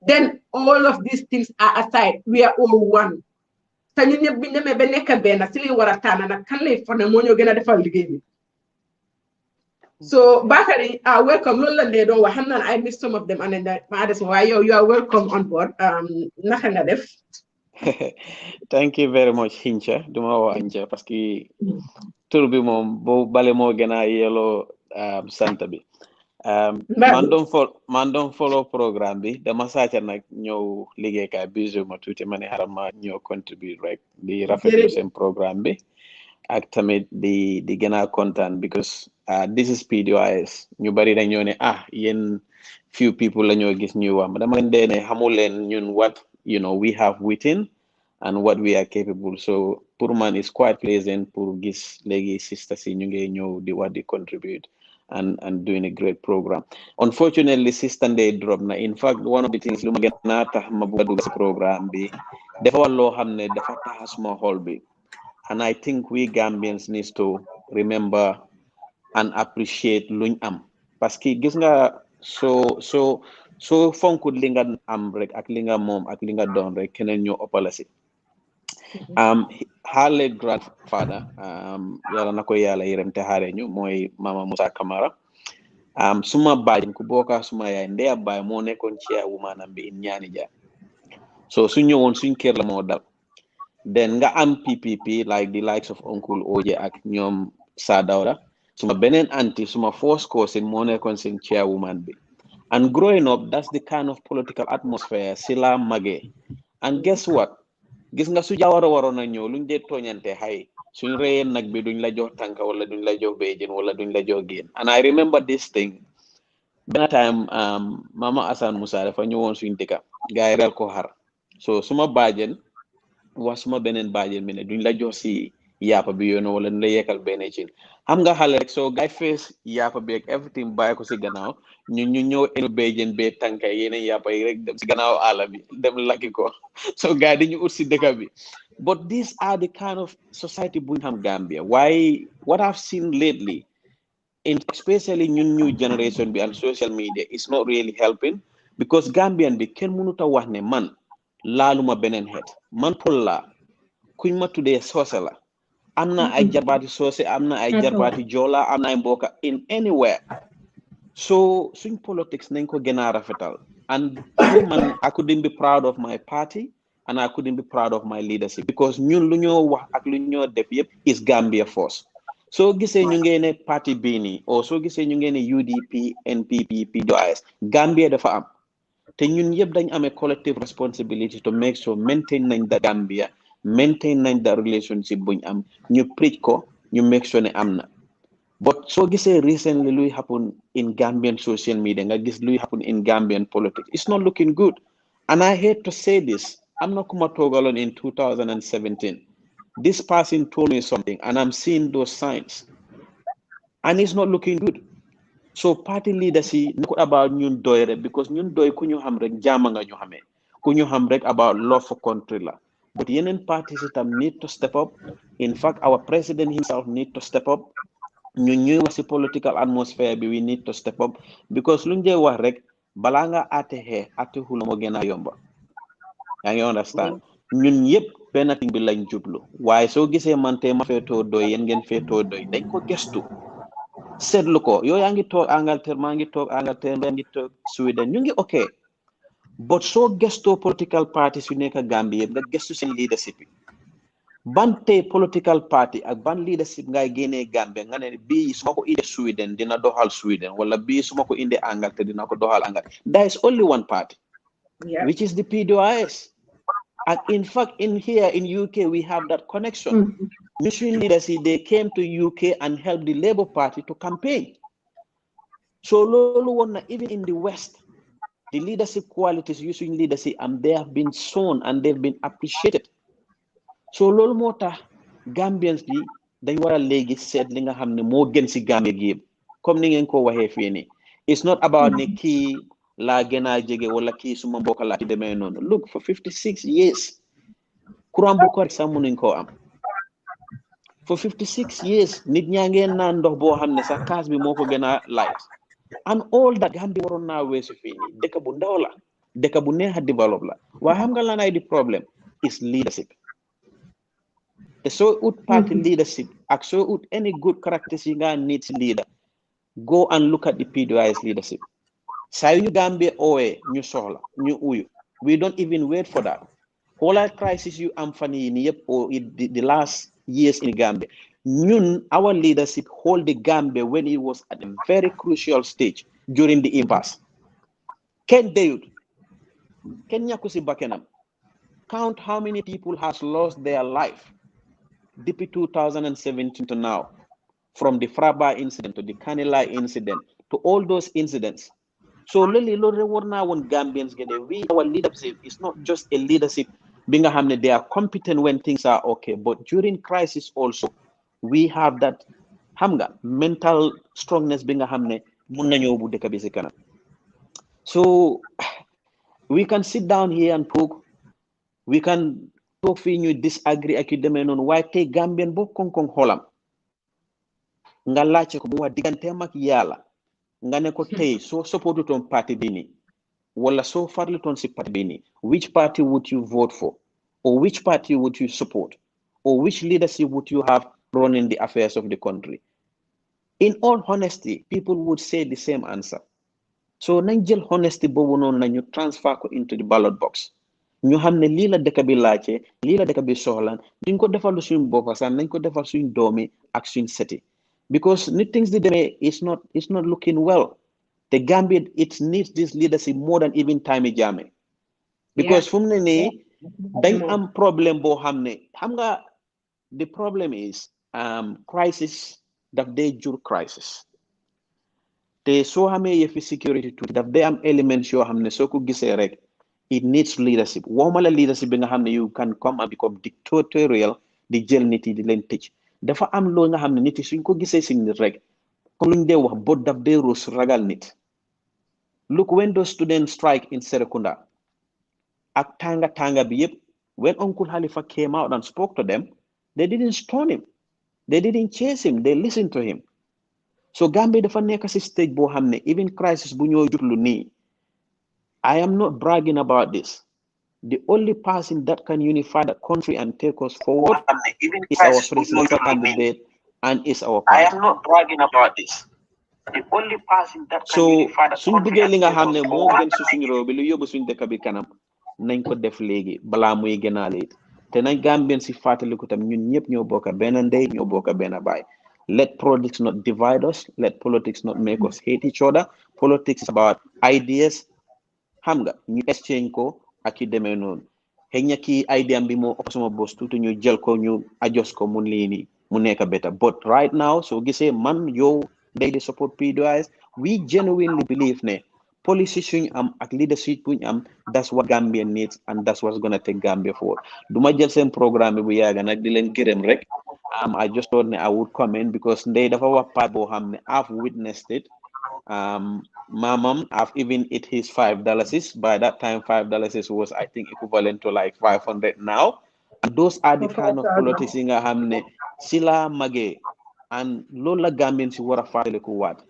then all of these things are aside we are all one te ñun ñëpp bi ñu demee ba nekk benn si li war a tànn nag kan lay fone moo ñoo gën a defal liggéey bi so Bakary welcome loolu la ndee doon wax xam naa I missed some of them and then ma des waaye yow you are welcome on board naka nga def thank you very much Hincha duma wax Hincha parce que tur bi moom boo bale moo gën a yelloo sant bi man doon follow programme bi dama sàcca nag ñëw liggéeykaay bisu ma tuuti ma ne xaram ma ñëw contribute rek di rafetlu seen programme bi ak tamit di gën a kontaan because this is PDOIS ñu bari dañoo ne yéen few people la ñoo gis ñuy wax dama leen dee ne xamul leen ñun what we have within and what we are capable. So pour man is quite pleasant pour gis léegi sister si ñu ngi ñëw di wax di contribute and doing a great program. Unfortunately, sister Ndeye drop na. In fact, one of the things lu ma gën a tax ma bëgg a dugg si programme bi dafa war loo xam ne dafa tax suma xol bi. And I think we Gambians need to remember and appreciate luñ am parce que gis nga so fonkut li nga am rek ak li nga moom ak li nga doon rek keneen ñoo ëppala si xaale grandfather yàlla na ko yàlla yërëm te xaare ñu mooy Mama Musa Camara suma baay ku bokka suma yaay ndeya baay moo nekkoon chairwoman bi in ñaani ja so su ñëwoon suñ kër la moo dal then nga am PPP like the likes of Uncle Oje ak ñoom Sadawra suma beneen anti suma first cousin moo nekkoon seen chairwoman bi. And growing up, that's the kind of political atmosphere sila mage. And guess what? Gis nga su jawara waroon na ñëw luñ dee tooñante hay suñ reyee nag bi duñ la jox tànka wala duñ la jox béjjén wala duñ la jox génn. And I remember this thing benn time Mama Assane Musa dafa ñëwoon suñ dëkka gaay rel ko xar so suma baajen wax suma beneen baajen mi ne duñ la jox si yàppa bi yoonu wala duñ la yekkal benn cin xam nga xale rek so gaay fees yàppa bi ak everything bàyyi ko si gannaaw ñu ñëw enu béjjén bee tànka yeneen yàppa yi rek dem si gannaaw àll bi dem lakki ko so gaay dañu ut si dëkka bi but these are the kind of society bu ñu xam Gambia waaye what I've seen lately especially ñun new generation bi and social media is not really helping because Gambian bi kenn mënut a wax ne man laaluma beneen xeet man pol la kuñ ma tuddee soose la am na ay jarbaati soose am na ay jarbaati joola am na ay mbokka in anywhere so suñ politics nañ ko gën a rafetal and man I couldn't be proud of my party and I couldn't be proud of my leadership because ñun lu ñoo wax ak lu ñoo def yëpp is Gambia first soo gisee ñu ngeen ne parti bii nii o soo gisee ñu ngeen ne UDP NPP PDOIS Gambia dafa am te ñun yëpp dañ amee collective responsibility to make sure maintain nañ da Gambia maintain nañ da relationship buñ am ñu preach ko ñu make sure ne am na but soo gisee recently luy happen in Gambian social media nga gis luy happen in Gambian politics it's not looking good and I hate to say this am na ku ma toogaloon in 2017 this person told me something and I'm seeing those signs and it's not looking good so party leaders yi not about ñun doy rek because ñun doy ku ñu xam rek jaama nga ñu xamee ku ñu xam rek about love for country la but yeneen parties itam need to step up in fact our president himself need to step up ñun ñuy wax ci political atmosphere bi we need to step up because luñ dee wax rek balaa nga ate xee ate xula moo gën a yomba yaa ngi understand ñun yëpp benn ting bi lañ jublu waaye soo gisee man tey ma feetoo doy yéen ngeen feetoo doy dañ ko gestu seetlu ko yow yaa ngi toog Angleterre maa ngi toog Angleterre maa ngi toog Sweden ñu ngi ok but soo gestoo political parties yu nekk Gambie yëpp nga gestu seen leadership yi ban tey political party ak ban leadership ngay génnee Gambie nga ne bii su ma ko indee Sweden dina doxal Sweden wala bii su ma ko indee Angleterre dina ko doxal Angleterre there is only one party which is the PDOIS. And in fact, in here in UK, we have that connection. Mission leaders, they came to UK and helped the Labour Party to campaign. So, even in the West, the leadership qualities, using leadership, and they have been shown and they've been appreciated. So, lolo mota Gambians di dañ wara legi set li nga xamne mo gën ci Gambia gi comme ni ngeen ko waxé fi ni it's not about ne ki laa gën a jege wala kii suma mbokk laa ci demee noonu look for 56 years courant bu correct sax mënuñ koo am for 56 years nit ñaa ngeen naan ndox boo xam ne sax kaas bi moo ko gën a light and all that Gambia waroon naa weesu fii nii dëkk bu ndaw la dëkk bu neex a develop la waaye xam nga lan ay di problème is leadership te soo ut party leadership ak soo ut any good characters yi nga need si leader go and look at the PDOIS leadership saa yu ñu Gambia oowee ñu soxla ñu uyu we don't even wait for that xoolal crisis yu am fan yi ni yëpp or the last years in Gambia ñun our leadership hold the Gambia when it was at a very crucial stage during the impasse kenn deyut kenn ñàkku si bakkenam count how many people has lost their life depuis 2017 to now from the Fraba incident to the Kanilai incident to all those incidents. So really, when Gambians get our leadership is not just a leadership being they are competent when things are okay, but during crisis also we have that mental strongness being so we can sit down here and talk, we can talk for you disagree academic on why take Gambian book konkong holam nga laajte ko mu wax digganteem ak yàlla nga ne ko tey soo supportutoon parti bi nii wala soo farlutoon si parti bi nii which party would you vote for or which party would you support or which leadership would you have running the affairs of the country? In all honesty, people would say the same answer. So nañ jël honesty boobu noonu la ñu transfer ko into the ballot box ñu xam ne lii la dëkk bi laajte lii la dëkk bi soxlaan duñ ko defal suñ boppa sax nañ ko defal suñ doomi ak suñ seti because things it's not looking well. The Gambia, it needs this leadership more than even Time Jammeh. Because from the dañ am problem bo xamne xam nga the problem is crisis daf day jur crisis. Te so xamé yefi security tout daf day am elements yo xamne soko gisé rek it needs leadership. Waxuma la leadership bi nga xamne you can come and become dictatorial di jël nit yi di leen tëj. Dafa am lo nga xamne nit yi suñ ko gisé ci nit rek ko luñ dé wax bot daf day rus ragal nit. Look when those students strike in Serekunda ak tanga bi yep when Uncle Halifa came out and spoke to them they didn't stone him, they didn't chase him, they listened to him. So Gambia dafa nekk ci stage bo xamne even crisis bu ñoo jutlu ni I am not bragging about this. The only person that can unify the country and take us forward is our presidential candidate and is our party. I am not bragging about this. The only person that can unify the country and take us forward suñu réew bi lu yóbbu suñu dëkk bi kanam nañ ko def léegi balaa muy gënaale it te nañ Gambien si fàttaliku tam ñun ñëpp ñoo bokk benn ndey ñoo bokk benn baay. Let politics not divide us. Let politics not make us hate each other. Politics is about ideas. Xam nga ñu exchange ko ak yu demee noonu xëy na kii idea bi moo ëpp sama bos tuuti ñu jël ko ñu adjust ko mu lii nii mu nekk better but right now soo gisee man yow day di support PDOIS we genuinely believe ne policy suñ am ak leadership buñ am that's what Gambia needs and that's what's gonna take Gambia forward duma jël seen programme bu yàgga nag di leen gërëm rek I just thought ne I would comment because ndey dafa wax part boo xam ne I've witnessed it Mamam, I've even eat his $5. By that time, $5 was, I think, equivalent to like 500 now. And those are the kind of politics in hamne sila mage and lola Gambians who were fatale kuwat.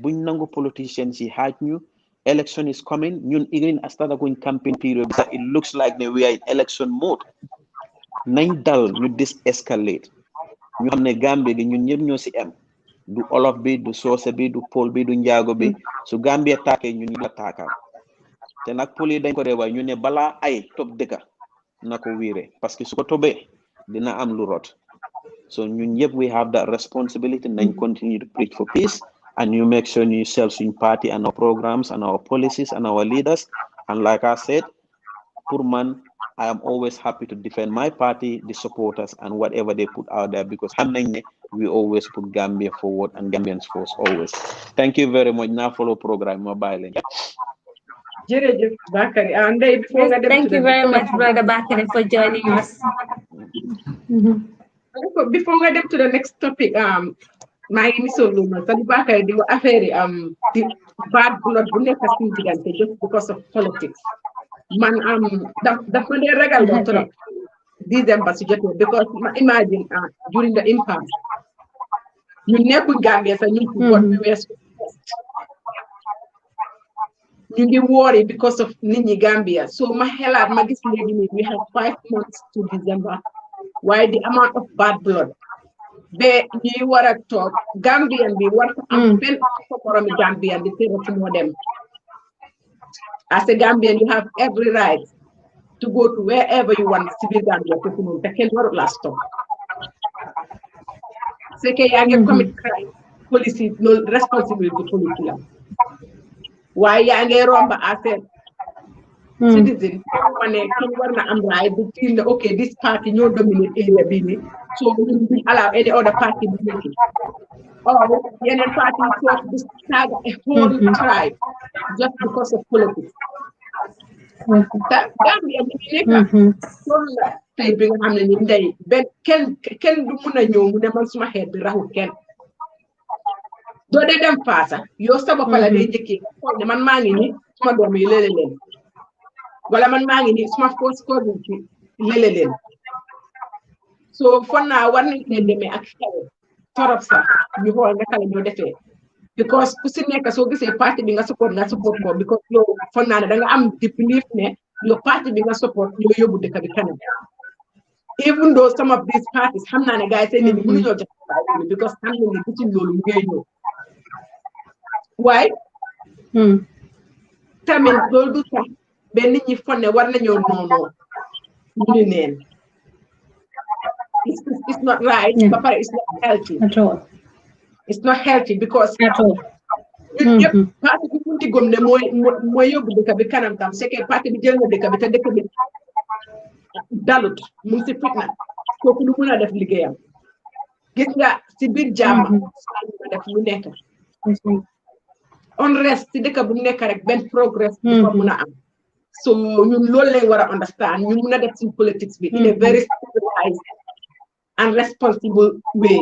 Buñ politicians he had new election is coming. Ñun even started going campaign period. It looks like we are in election mode. Nañ dal ñu escalate. Ñu xamne Gambia gi ñun ñëpp ñoo ci am. Du Olof bi du Soose bi du Pol bi du Njaago bi su Gambia taakee ñun ñu la taakal te nag pol yi dañ ko reewa ñu ne balaa ay top dëkka na ko wiire parce que su ko tobee dina am lu rot so ñun yëpp we have that responsibility nañ continue to preach for peace and you make sure you sell suñ party and our programs and our policies and our leaders and like I said pour man I am always happy to defend my party, the supporters, and whatever they put out there because we always put Gambia forward and Gambians first, always. Thank you very much. Now follow program mobile. Thank you very much, Brother Bakari, for joining us. Before we get to the next topic, maa ngi misolu na sa Bakary di wax affaire yi di bad blood bu nekk suñu diggante just because of politics man daf ma dee ragal loo trop December su jotee because ma imagine during the impasse ñu nekkuñ Gambia sax ñu ngi vote bi weesu ñu ngi worry because of nit ñi Gambia so ma xelaat ma gis léegi nii we have 5 months to December waaye the amount of bad blood be ñuy war a toog Gambian bi war ko am benn moromi Gambian di tere fu moo dem as a Gambian you have every right to go to wherever you want ci biir Gambia foofu noonu te kenn warul laa stop c'est que yaa ngi commit crime police yi loolu responsibility police la waaye yaa ngi romba as a citizen ma ne kenn war na am right bu feel ne okay this party ñoo dominate area bii ni so we will allow any other party to make it or yeneen party toog di saaga a whole tribe just because of politics te Gambia bi nekk loolu la tey bi nga xam ne ni ndey benn kenn du mun a ñëw mu ne man suma xeet bi raxul kenn doo dee dem faasa yow sa bopp la day njëkkee xool ne man maa ngi ni suma doom yi lële leen wala man maa ngi ni suma force code ci lële leen so fon naa war nañ leen demee ak xel torop sax ñu xool naka la ñoo defee because ku si nekk soo gisee parti bi nga support ko because yow fon naa ne da nga am di belief ne yow parti bi nga support ñoo yóbbu dëkk bi kanam even though some of these parties xam naa ne gars yi seen nit ñi mënuñoo jox because xam nañ ne bitim loolu mu ngay ñëw waaye tamit loolu du tax ba nit ñi fon ne war nañoo noonoo ñu ni neen it's not right ba pare it's not healthy at all it's not healthy because at all ñun ñëpp parti bi munti gëm ne mooy yóbbu dëkk bi kanam tam c'est que parti bi jël na dëkk bi te dëkk bi dalut mu ngi si fitna kooku lu mun a def liggéeyam gis nga si biir jàmm na def lu nekk unrest si dëkk bu nekk rek benn progress bu fa mun a am so ñun loolu lañ war a understand ñu mun a def suñ politics bi in a very civilized and responsible way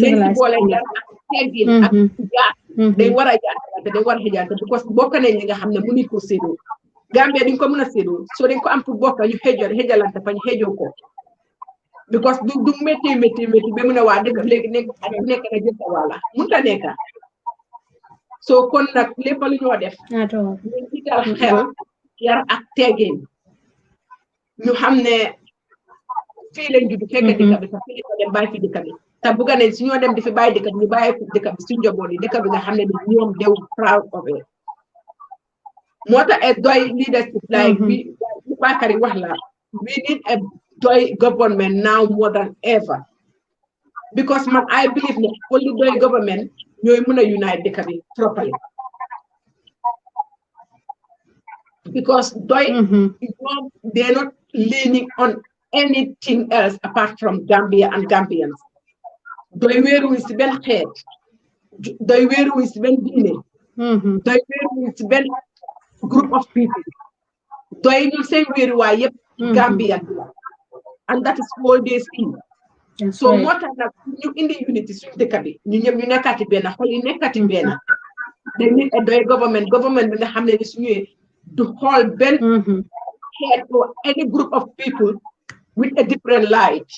léegi si boole yar ak teggin ak jaar day war a jaarante day war a xëjaante because bokk nañ li nga xam ne mënuñ ko séddoo Gambia diñ ko mën a séddoo soo dañ ko am pour bokk ñu xëjalante fa ñu xëjoo ko because du métti ba mu ne waa dëkk léegi nekk na jël sa wàlla mënut a nekk so kon nag lépp lu ñoo def ñu jiital xel yar ak teggin ñu xam ne fii lañ judd fekk dëkk bi sax fii ko dem bàyyi fi dëkk bi te bugg nañ su ñoo dem di fi bàyyi dëkk bi ñu bàyyi fi dëkk bi suñu njaboot yi dëkk bi nga xam ne ni ñoom dew proud of it moo tax a doy leadership like bi Bakary wax la we need a doy government now more than ever because man I believe ne only doy government ñooy mën a unite dëkk bi properly because doy they're not leaning on anything else apart from Gambia and Gambians doy wéeruwuñ si benn xeet doy wéeruwuñ si benn diine doy wéeruwuñ si benn group of people doy ñu seen wéeruwaay yëpp Gambian bi la and that is all they see so moo tax nag ñu indi unity suñu dëkk bi ñu ñëpp ñu nekkati benn xol yi nekkati benn dañ need a doy government bi nga xam ne ni suñu du xool benn xeet or any group of people with a different light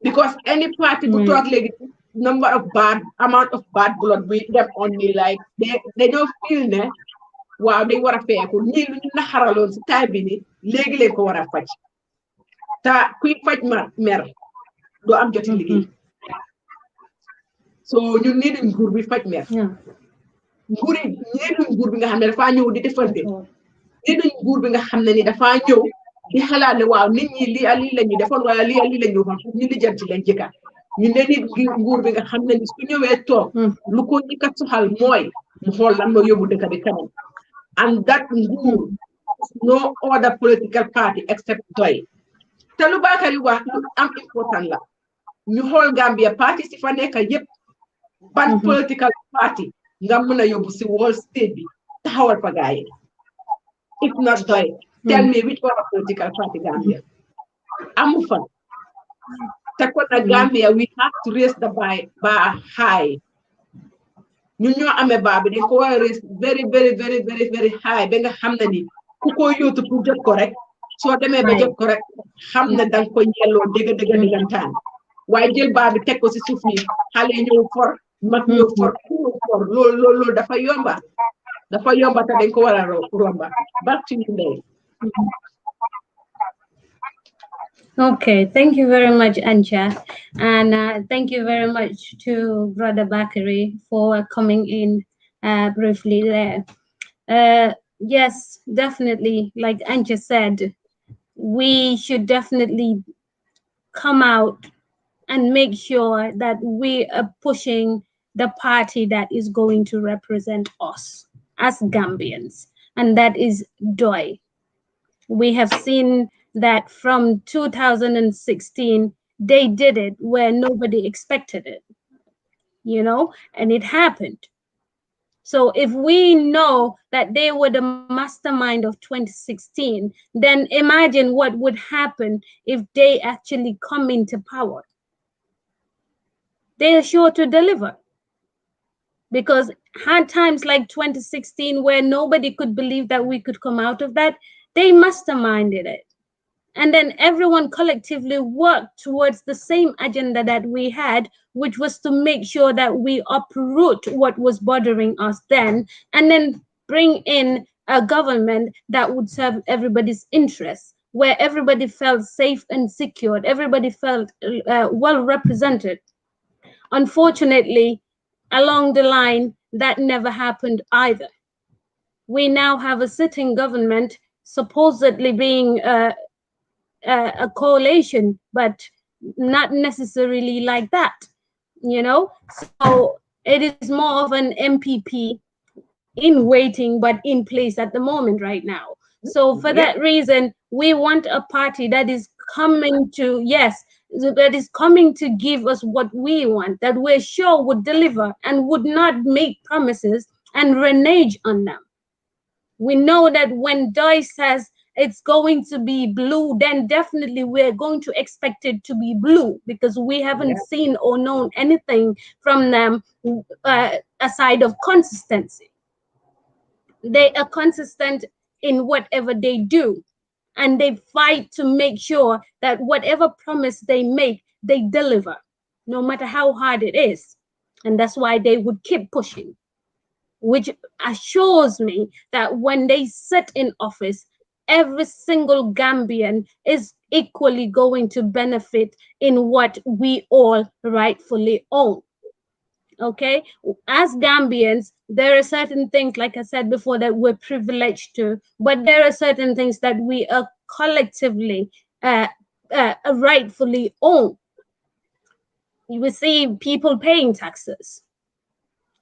because any party bu toog léegi amount of bad blood we dem on ni like dañoo feel ne waaw dañ war a feeku ñii lu ñu naxaraloon si taay bi ni léegi leen ko war a faj te kuy faj mer doo am joti liggéey so ñun nii duñ nguur bi faj mer ñii duñ nguur bi nga xam ne dafaa ñëw di defante ñii duñ nguur bi nga xam ne ni dafaa ñëw di xalaat ne waaw nit ñi lii la ñu defoon wala lii la ñu waxoon pour ñu lijjanti leen jëkka ñu ne nit nguur bi nga xam ne ni su ñëwee toog lu ko njëkk a soxal mooy mu xool lan moo yóbbu dëkk bi kanam and that nguur no other political party except doy te lu Bakary wax lu am important la ñu xool Gambia parti si fa nekk yëpp ban political party nga mën a yóbbu si whole state bi taxawal fa gaay yi if not doy tell me which other political party Gambia amu fa Second, Gambia, we have to raise the bar high. ñun ñoo amee baa bi dañ ko war a raise very very very very very high ba nga xam ne ni ku ko yóotu pour jot ko rek soo demee ba jot ko rek xam ne danga ko yelloo dëgg dëgg diggantaan waaye jël baa bi teg ko si suuf ni xale ñëw for mag ñëw for ku ñëw for loolu dafa yomba te dañ ko war a romba back to you Ndeye. Okay, thank you very much, Anja. And thank you very much to Brother Bakari for coming in briefly there. Yes, definitely, like Anja said, we should definitely come out and make sure that we are pushing the party that is going to represent us as Gambians, and that is DOI. We have seen that from 2016, they did it where nobody expected it, you know, and it happened. So if we know that they were the mastermind of 2016, then imagine what would happen if they actually come into power. They are sure to deliver. Because had times like 2016 where nobody could believe that we could come out of that, they masterminded it. And then everyone collectively worked towards the same agenda that we had, which was to make sure that we uproot what was bothering us then, and then bring in a government that would serve everybody's interests, where everybody felt safe and secured, everybody felt well represented. Unfortunately, along the line, that never happened either. We now have a sitting government supposedly being a coalition, but not necessarily like that, you know? So it is more of an MPP in waiting, but in place at the moment right now. So for that reason, we want a party that is coming to, that is coming to give us what we want, that we're sure would deliver and would not make promises and renege on them. We know that when DOI says it's going to be blue, then definitely we're going to expect it to be blue, because we haven't seen or known anything from them aside of consistency. They are consistent in whatever they do, and they fight to make sure that whatever promise they make, they deliver, no matter how hard it is. And that's why they would keep pushing, which assures me that when they sit in office, every single Gambian is equally going to benefit in what we all rightfully own. Okay, as Gambians, there are certain things, like I said before, that we're privileged to, but there are certain things that we are collectively rightfully own. You will see people paying taxes.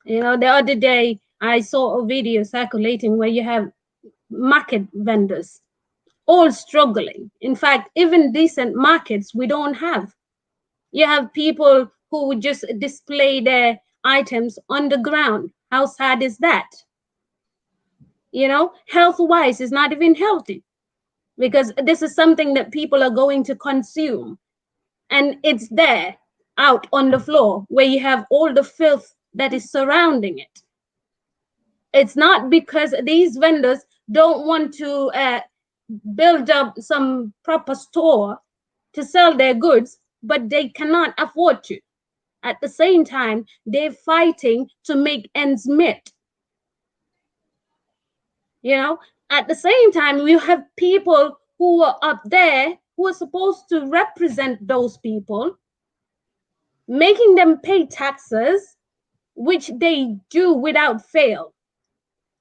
You know, the other day I saw a video circulating where you have market vendors all struggling. In fact, even decent markets we don't have. You have people who would just display their items on the ground. How sad is that? You know, health-wise, it's not even healthy, because this is something that people are going to consume, and it's there out on the floor where you have all the filth that is surrounding it. It's not because these vendors don't want to build up some proper store to sell their goods, but they cannot afford to. At the same time, they're fighting to make ends meet. You know, at the same time, we have people who are up there who are supposed to represent those people, making them pay taxes, which they do without fail.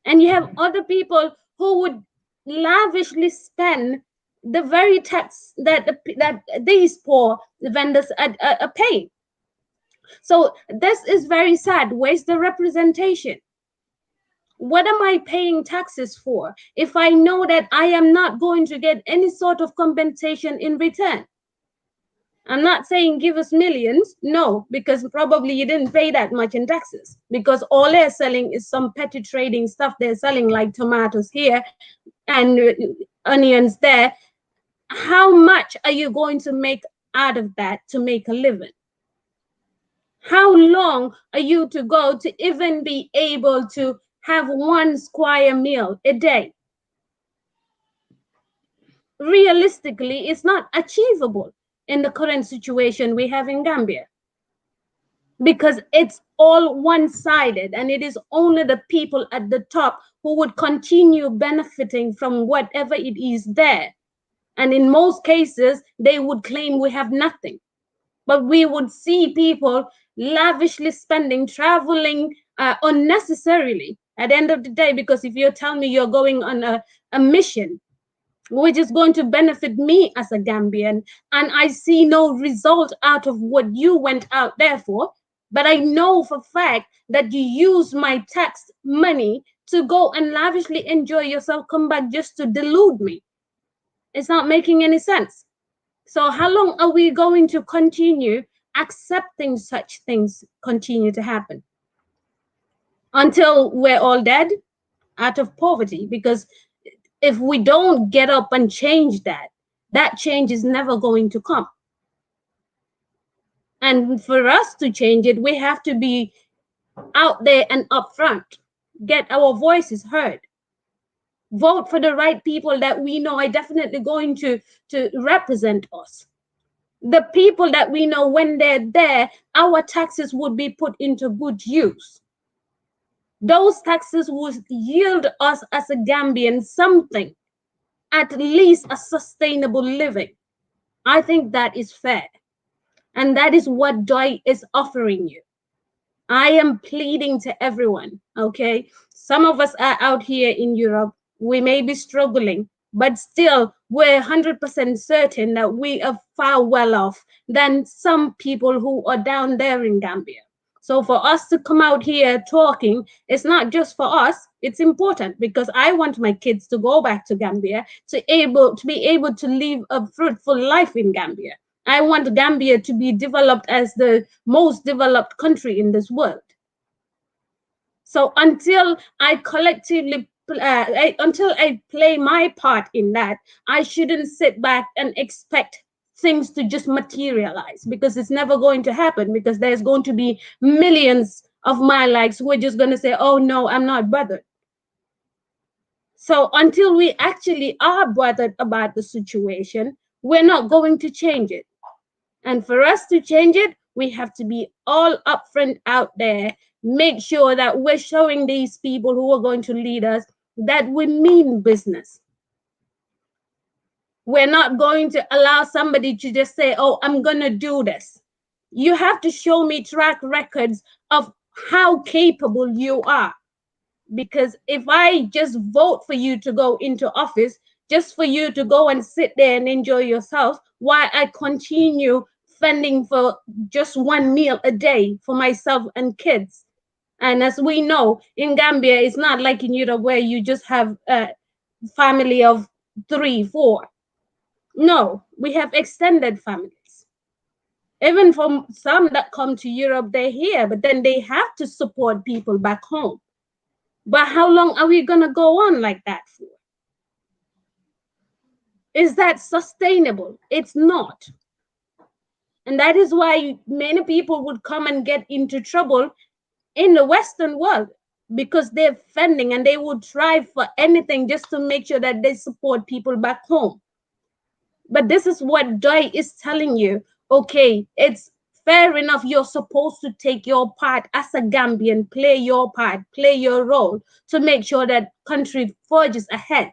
And you have other people who would lavishly spend the very tax that these poor vendors are paying. So this is very sad. Where's the representation? What am I paying taxes for if I know that I am not going to get any sort of compensation in return? I'm not saying give us millions, no, because probably you didn't pay that much in taxes, because all they're selling is some petty trading stuff. They're selling like tomatoes here and onions there. How much are you going to make out of that to make a living? How long are you to go to even be able to have one square meal a day? Realistically, it's not achievable in the current situation we have in Gambia, because it's all one-sided, and it is only the people at the top who would continue benefiting from whatever it is there. And in most cases, they would claim we have nothing. But we would see people lavishly spending, traveling unnecessarily at the end of the day, because if you're telling me you're going on a mission which is going to benefit me as a Gambian, and I see no result out of what you went out there for, but I know for fact that you use my tax money to go and lavishly enjoy yourself, come back just to delude me. It's not making any sense. So how long are we going to continue accepting such things continue to happen? Until we're all dead out of poverty. Because if we don't get up and change that, that change is never going to come. And for us to change it, we have to be out there and upfront, get our voices heard, vote for the right people that we know are definitely going to represent us. The people that we know, when they're there, our taxes would be put into good use. Those taxes would yield us as a Gambian something, at least a sustainable living. I think that is fair. And that is what DOI is offering you. I am pleading to everyone, okay? Some of us are out here in Europe. We may be struggling, but still we're 100% certain that we are far well off than some people who are down there in Gambia. So for us to come out here talking, it's not just for us, it's important, because I want my kids to go back to Gambia to be able to live a fruitful life in Gambia. I want Gambia to be developed as the most developed country in this world. So until I collectively until I play my part in that, I shouldn't sit back and expect things to just materialize, because it's never going to happen, because there's going to be millions of my likes who are just going to say, oh no, I'm not bothered. So until we actually are bothered about the situation, we're not going to change it. And for us to change it, we have to be all upfront out there, make sure that we're showing these people who are going to lead us that we mean business. We're not going to allow somebody to just say, oh, I'm going to do this. You have to show me track records of how capable you are. Because if I just vote for you to go into office, just for you to go and sit there and enjoy yourself, while I continue fending for just one meal a day for myself and kids. And as we know, in Gambia, it's not like in Europe where you just have a family of 3, 4. No, we have extended families. Even from some that come to Europe, they're here, but then they have to support people back home. But how long are we going to go on like that for? Is that sustainable? It's not. And that is why many people would come and get into trouble in the Western world, because they're fending and they would try for anything just to make sure that they support people back home. But this is what DOI is telling you. Okay, it's fair enough. You're supposed to take your part as a Gambian, play your part, play your role to make sure that country forges ahead.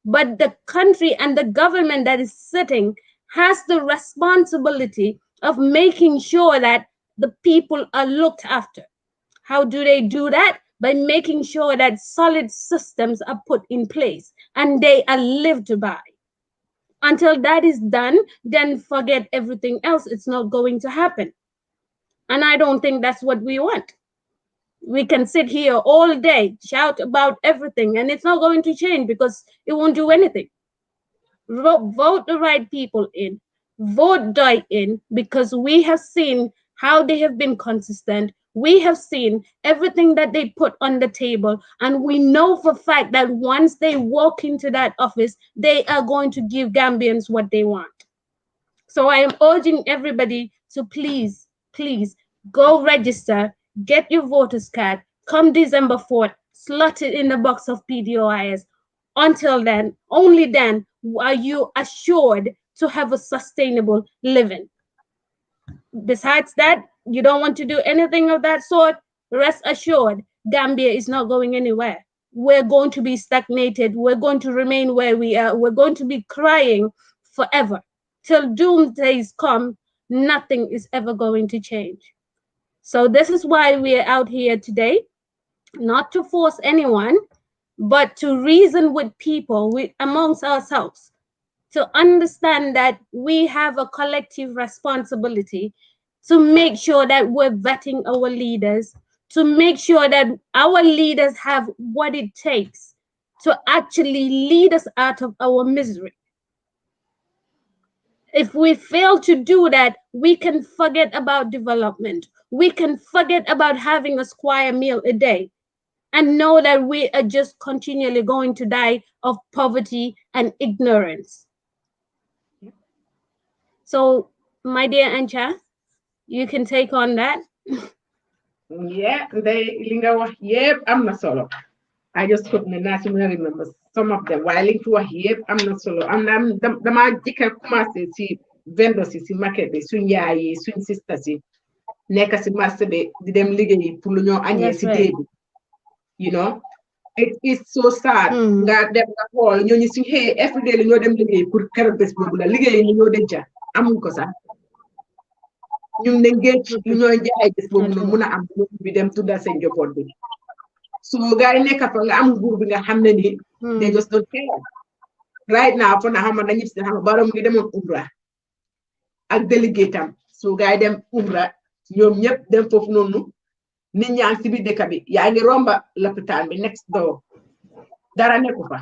But the country and the government that is sitting has the responsibility of making sure that the people are looked after. How do they do that? By making sure that solid systems are put in place and they are lived by. Until that is done, then forget everything else. It's not going to happen. And I don't think that's what we want. We can sit here all day, shout about everything, and it's not going to change because it won't do anything. Vote the right people in, vote DOI in, because we have seen how they have been consistent. We have seen everything that they put on the table, and we know for a fact that once they walk into that office, they are going to give Gambians what they want. So I am urging everybody to please go register, get your voters card, come December 4th, slot it in the box of PDOIS. Until then, only then are you assured to have a sustainable living. Besides that, you don't want to do anything of that sort, rest assured, Gambia is not going anywhere. We're going to be stagnated. We're going to remain where we are. We're going to be crying forever. Till doomsdays come, nothing is ever going to change. So this is why we are out here today, not to force anyone, but to reason with people, amongst ourselves, to understand that we have a collective responsibility to make sure that we're vetting our leaders, to make sure that our leaders have what it takes to actually lead us out of our misery. If we fail to do that, we can forget about development. We can forget about having a square meal a day and know that we are just continually going to die of poverty and ignorance. So, my dear Ancha, you can take on that. Yeah, I'm not solo. I just couldn't nationally remember some of them. While it was here, I'm not solo. I'm the magic see vendors si market be suñ yaay suñ sister si nekk si marché be di dem liggéey pour lu ñoo añee si dee bi, you know, it is so sad nga dem nga xool ñooñu suñ xëyee every day la ñoo dem liggéey pour keroog bés boobu la liggéey ñu ñoo denca amuñ ko sax ñu ne ngéej lu ñoo jaay bés boobu noonu mun a am bi dem tuddal seen njaboot bi. So gars yi nekk fa nga am nguur bi nga xam ne ni they just don't care right now for na xam na ñëpp si xam Barrow mu ngi demoon umra ak délégué tam so gars yi dem umra ñoom ñëpp dem foofu noonu nit ñaa ngi si biir dëkk bi yaa ngi romba lopitaan bi next door dara nekku fa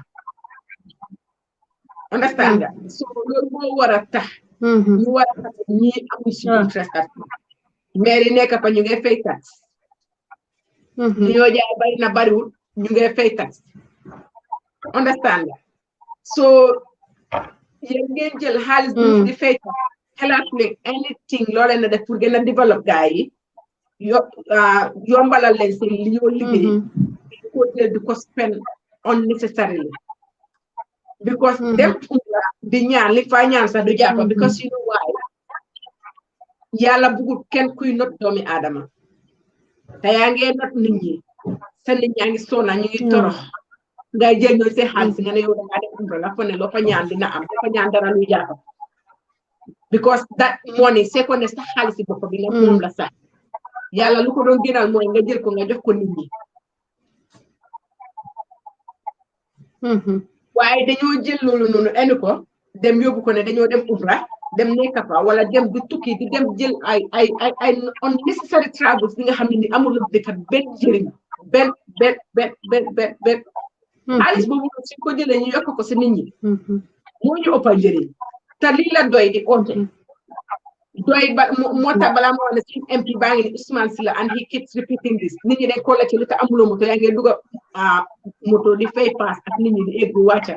understand nga so loolu moo war a tax ñu war a tax ñi am si interest ak maire yi nekk fa ñu ngi fay tax li ñoo jaay bari na bariwul ñu ngi fay tax understand nga so yéen ngeen jël xaalis bi di fay tax xelaat leen anything loo leen a def pour gën a développe gars yi yombalal leen seen li ñoo liggéey ko jël di ko spend unnecessarily because dem di ñaan li fa ñaan sax du jàppa because you know why yàlla bugul kenn kuy not doomi aadama te yaa ngee not nit ñi sa nit ñaa ngi sonna ñu ngi torox ngay jël ñooy seen xaalis nga ne yow dangaa def umra la fa ne loo fa ñaan dina am loo fa ñaan dara luy jàppa because that money c'est ko ne sa xaalis si bopp bi nga moom la sax yàlla lu ko doon gënal mooy nga jël ko nga jox ko nit ñi waaye dañoo jël loolu noonu enu ko dem yóbbu ko ne dañoo dem umra dem nekk fa wala dem di tukki di dem jël ay unnecessary travels bi nga xam ne ni amul la dëkk benn njëriñ benn xaalis boobu suñ ko jëlee ñu yokk ko si nit ñi moo ñu ëppal njëriñ te lii la doy di oote doy ba moo tax balaa moo ne suñ MP baa ngi ni Ousmane Silla and he keeps repeating this nit ñi dañ ko la ci lu te amuloo moto yaa ngi duga moto di fay paas ak nit ñi di egg di wàcca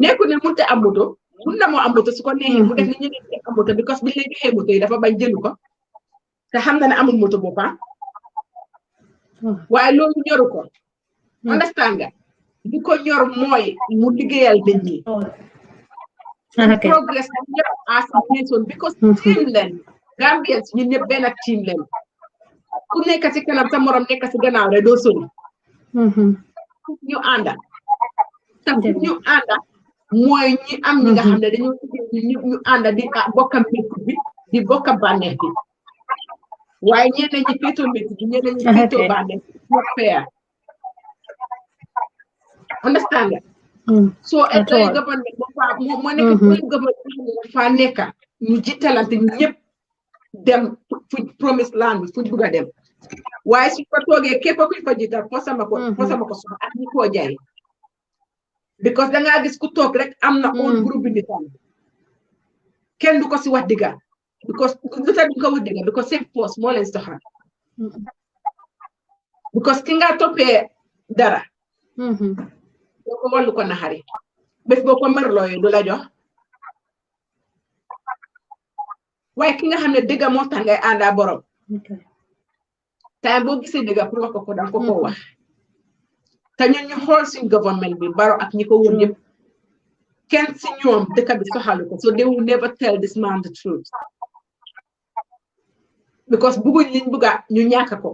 nekku ne mënut a am moto mun na moo am moto su ko neexee mu def ni ñu ne am moto because biñ lay joxee moto yi dafa bañ jëlu ko te xam na ne amul moto boppam waaye loolu ñoru ko understand nga li ko ñor mooy mu liggéeyal nit ñi progress as a nation because team leen Gambians ñun ñëpp benn team leen ku nekk ci kanam sa morom nekk ci gannaaw rek doo sori ñu ànda te ñu ànda mooy ñi am ñi nga xam ne dañoo liggéey ñëpp ñu ànda di bokkam métti bi di bokkam bànneex bi waaye ñeneen ñi féetoo métti bi ñeneen ñi féetoo bànneex bi moo fair understand nga so every government moo nekk government fa nekk ñu jiitalante ñu ñëpp dem fuñ promise land bi fuñ bugg a dem waaye suñ fa toogee képp kuñ fa jiital posama ko suma ak ñi koo jaay because dangaa gis ku toog rek am na own groupe bi nitam kenn du ko si wax digga because lu tax du ko wax digga because seen poste moo leen soxal because ki nga toppee dara doo ko wallu ko naxari bés boo ko merlooyee du la jox waaye ki nga xam ne dëgg moo tax ngay àndaa borom time boo gisee dëgg pour wax ko danga ko wax te ñun ñu xool suñ government bi Barrow ak ñi ko wër yëpp kenn si ñoom dëkk bi soxalu ko so they will never tell this man the truth because bëgguñ liñ bëgga ñu ñàkk ko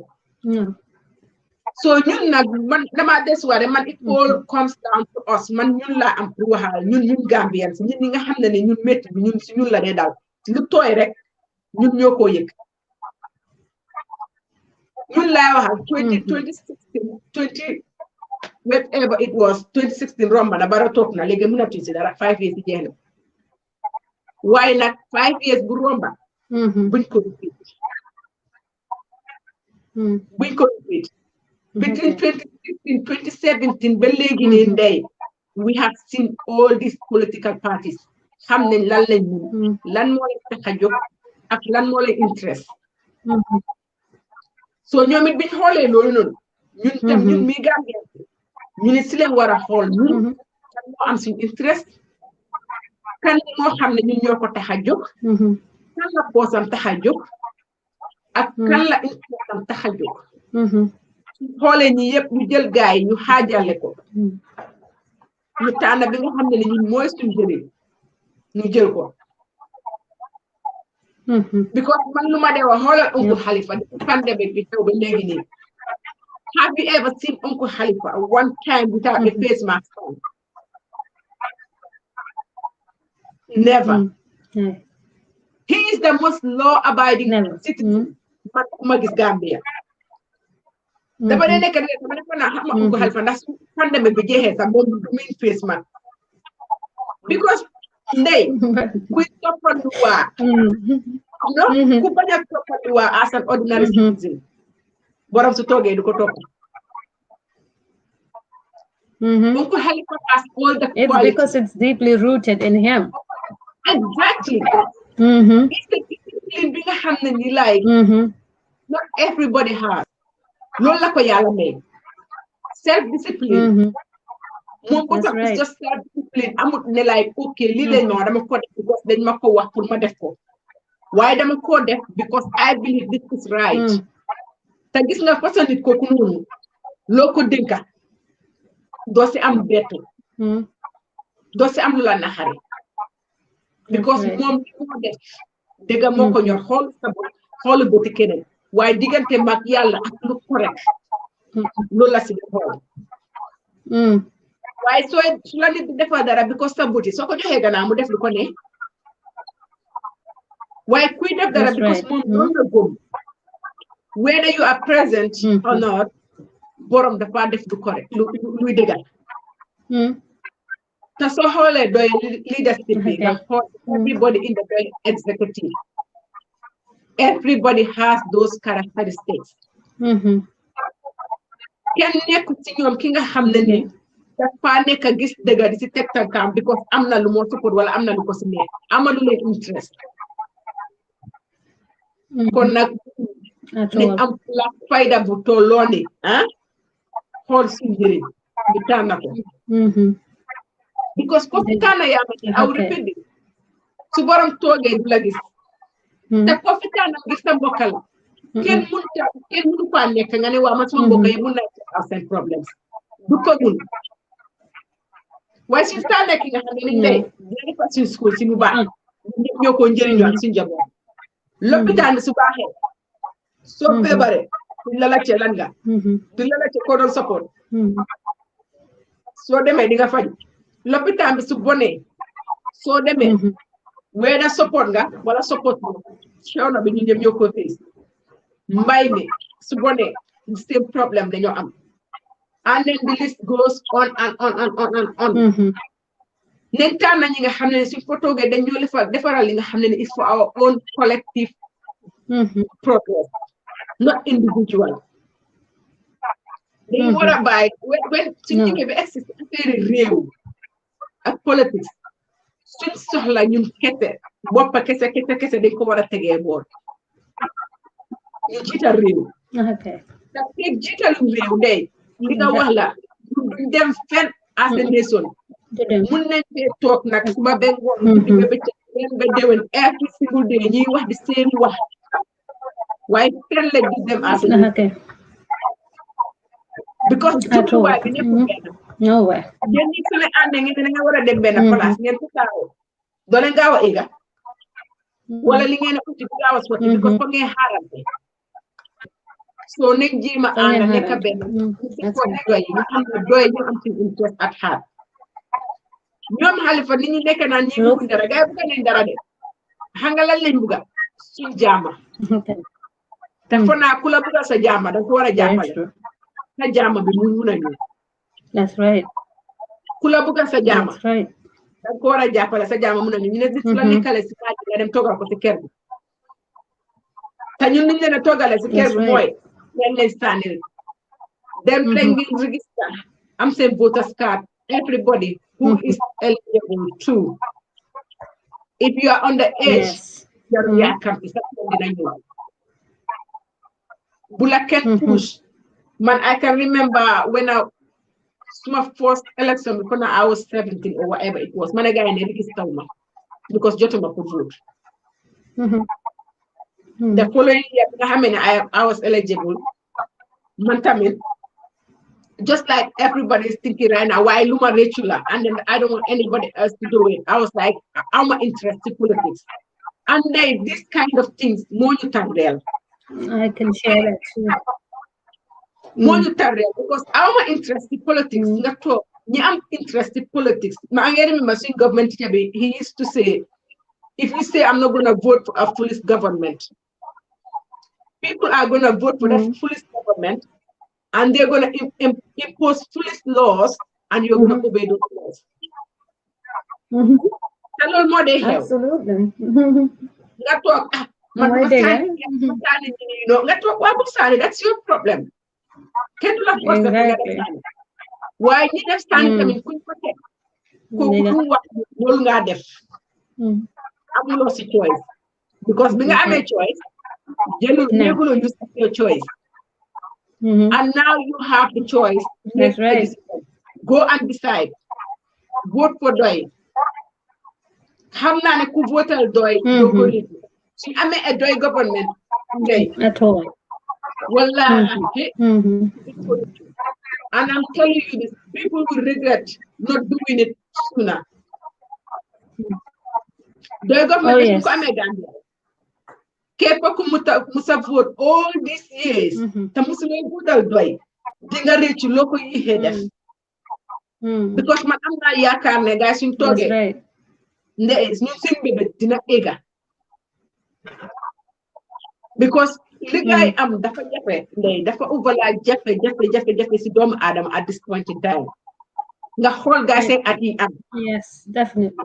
so ñun nag man dama desuwaare man it all comes down to us man ñun laa am pour waxal ñun Gambians ñun ñi nga xam ne ñun métti bi ñun si ñun la dee dal lu tooy rek ñun ñoo ko yëg ñun laa waxal 2016 whatever it was 2016 romba na Barrow toog na léegi mënatu si dara 5 years yi jeex na waaye nag 5 years bu romba buñ ko repeat between 2016 2017 ba léegi nii ndey we have seen all these political parties xam nañ lan lañ mun lan moo leen tax a jóg ak lan moo leen interest so ñoom it biñ xoolee loolu noonu ñun tam ñun mi Gambia ñu ne si leen war a xool ñun kan moo am suñu interest kan moo xam ne ñun ñoo ko tax a jóg kan la poosam tax a jóg ak kan la interestam tax a jóg xoolee ñi yëpp ñu jël gaay yi ñu xaajale ko ñu tànn bi nga xam ne ñun mooy suñu njëriñ ñu jël ko because man lu ma dee wax xoolal Uncle Halifa pandemic bi xew ba léegi nii have you ever seen Uncle Halifa one time without a face mask on? Never. He is the most law-abiding citizen man ma gis Gambia. Dama dee nekk rek dama ne ko naa xam nga Uncle Halifa ndax su pandemic bi jeexee sax moom du min face mask because ndey kuy toppandi waa no ku bañ a toppandi waa as an ordinary citizen borom su toogee du ko topp Uncle Halifa has all the qualities. It's because it's deeply rooted in him. Exactly. It's the discipline bi nga xam ne ni like not everybody has loolu la ko yàlla may self discipline moom ko tax is just self discipline amut ne like okay lii lañ ma dama ko def because dañ ma ko wax pour ma def ko waaye dama ko def because I believe this is right te gis nga façon nit kooku noonu loo ko dénka doo si am bettu doo si am lu la naxari because moom li moo def dëgga moo ko ñor xool sa bopp xoolu bëti keneen waaye diggante mag yàlla ak lu correct loolu la si di xool waaye su la nit di defal dara because sa bëti soo ko joxee gannaaw mu def lu ko ne waaye kuy def dara because moom loolu la gëm whether you are present or not borom dafa def lu correct luy dëggal te soo xoolee doy leadership bi nga xool everybody in the doy executive everybody has those characteristics kenn nekk ci ñoom ki nga xam ne ni dafa nekk gis dëgga di si teg tànkam because am na lu moo support wala am na lu ko si nekk amalu leen interest kon nag ne am la fayda bu tolloo ni xool si njëriñ ñu tànn ko because ko fi tànn yaa ma aw repeat su borom toogee du la gis te ko fi tànn gis sa mbokk la kenn mënu ko nekk nga ne waa man sama mbokk yi mun na am seen problème du ko mun waaye suñu tànnee ki nga xam ne ni tey dina defar suñu school si mu baax ñëpp ñoo ko njëriñoo ak suñu njaboot lopitaan bi su baaxee soo feebaree duñ la laajte lan nga duñ la laajte koo doon support soo demee di nga faj lopitaan bi su bonee soo demee weeda support nga wala support mo coono bi ñu ñëpp ñoo ko face mbay mi su bonee the same problem dañoo am and then the list goes on and on and on and on nañ tànn ñi nga xam ne suñ ko toogee dañ ñoo defaral li nga xam ne is for our own collective progress not individual dañ war a bàyyi when suñ jógee ba existe affaire réew ak politique suñ soxla ñun kese boppa kese dañ ko war a tegee boor ñu jiital réew te feeg jiitalu réew ndey li nga wax la duñ dem fen as a nation mun nañ fee toog nag suba benn woon ba bëccëg ren ba déwén every single day ñuy wax di seen wax waaye kenn la gis dem as Okay. because jumtuwaay bi nekkul benn No way. yéen ñi su ne àndee ngeen ne nga war a dem benn place ngeen ko taawoo doo leen gaaw a éga wala li ngeen a uti bu gaaw a sotti because foog ngeen xaarante soo nekk jéem a ànd nekk benn si ko doy ñu xam ne doy ñu am suñu interest at heart ñoom Halifa nit ñi nekk naan ñi bëgg dara gars yi bëgg nañ dara de xam nga lan lañ bëgga suñ jaama te fo naa ku la bëgga sa jaama da nga ko war a jàppale sa jaama bi mu mun a ñëw That's right. ku la bëgga sa jaama That's right. da nga ko war a jàppale sa jaama mun a ñëw ñu ne di su la nekkale si kaaj nga dem toggal ko si kër bi te ñun niñ leen a toggale si kër bi mooy leen leen sànnil dem leen ngeen register am seen voters card everybody who is eligible to. If you are under age, you're push. Man, I can remember when my first election, when I was 17 or whatever it was, man, I got an because Jotoma could vote. The following year, I was eligible. Man, just like everybody is thinking right now, why Luma Rachula, and then I don't want anybody else to do it. I was like, I'm interested in politics. And then this kind of things, monetary. I can share that too. Monetary, because I'm interested in politics. I'm interested in politics. I remember seeing government, he used to say, if you say I'm not going to vote for a foolish government, people are going to vote for that foolish government. And they're going to impose foolish laws, and you're going to obey those laws. Hello, more they have. Absolutely. That's your problem. Exactly. Why you just stand coming quick? I'm lost a choice because being a choice, you're going to use your choice. And now you have the choice. That's right. Go and decide. Vote for Doi. Hamna ne ku votal Doi. Si ame a Doi government. At all. Wallahi. And I'm telling you this, people will regret not doing it sooner. Doi government is Gambia. Kepa ku musa vote all these years. Ta musule budal doy. Dinga reach loko yi hedef. Because man am na yakar ne guys suñ toge. Nde ñu seen bébé dina ega. Because li gay am dafa jafe ndey dafa overla jafe si doomu adam at this point in time. Nga xol guys seen at yi am. Yes, definitely.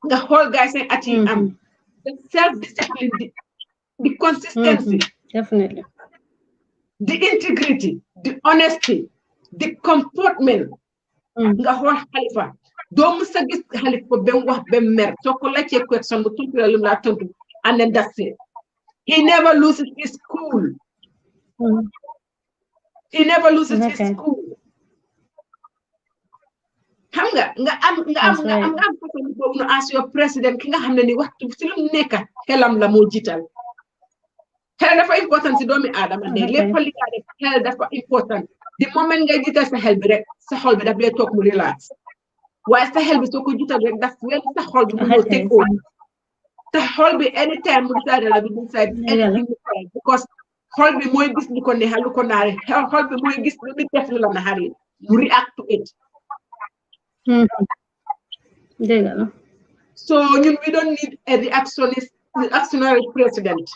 Nga xol guys seen at yi am. The self-discipline, the consistency, definitely, the integrity, the honesty, the comportment. Nga xool Halifa doo musa gis Halifa bem wax bem mer soo ko laajtee question bu tontu la lu la tontu and then that's it. He never loses his cool. He never loses his cool. Xam nga am façon boobu no as your president ki nga xam ne ni waxtu si lu nekk xelam la moo jiital xel dafa important si doomi aadama de lépp li nga def xel dafa important the moment nga jiital sa xel bi rek sa xol bi daf lay toog mu relax waaye sa xel bi soo ko jiital rek daf wel sa xol bi mu take over sa xol bi anytime mu decide la bi decide anything because xol bi mooy gis lu ko neexal lu ko naare xol bi mooy gis lu di def lu la naxari mu react to it. So we don't need a reactionary president.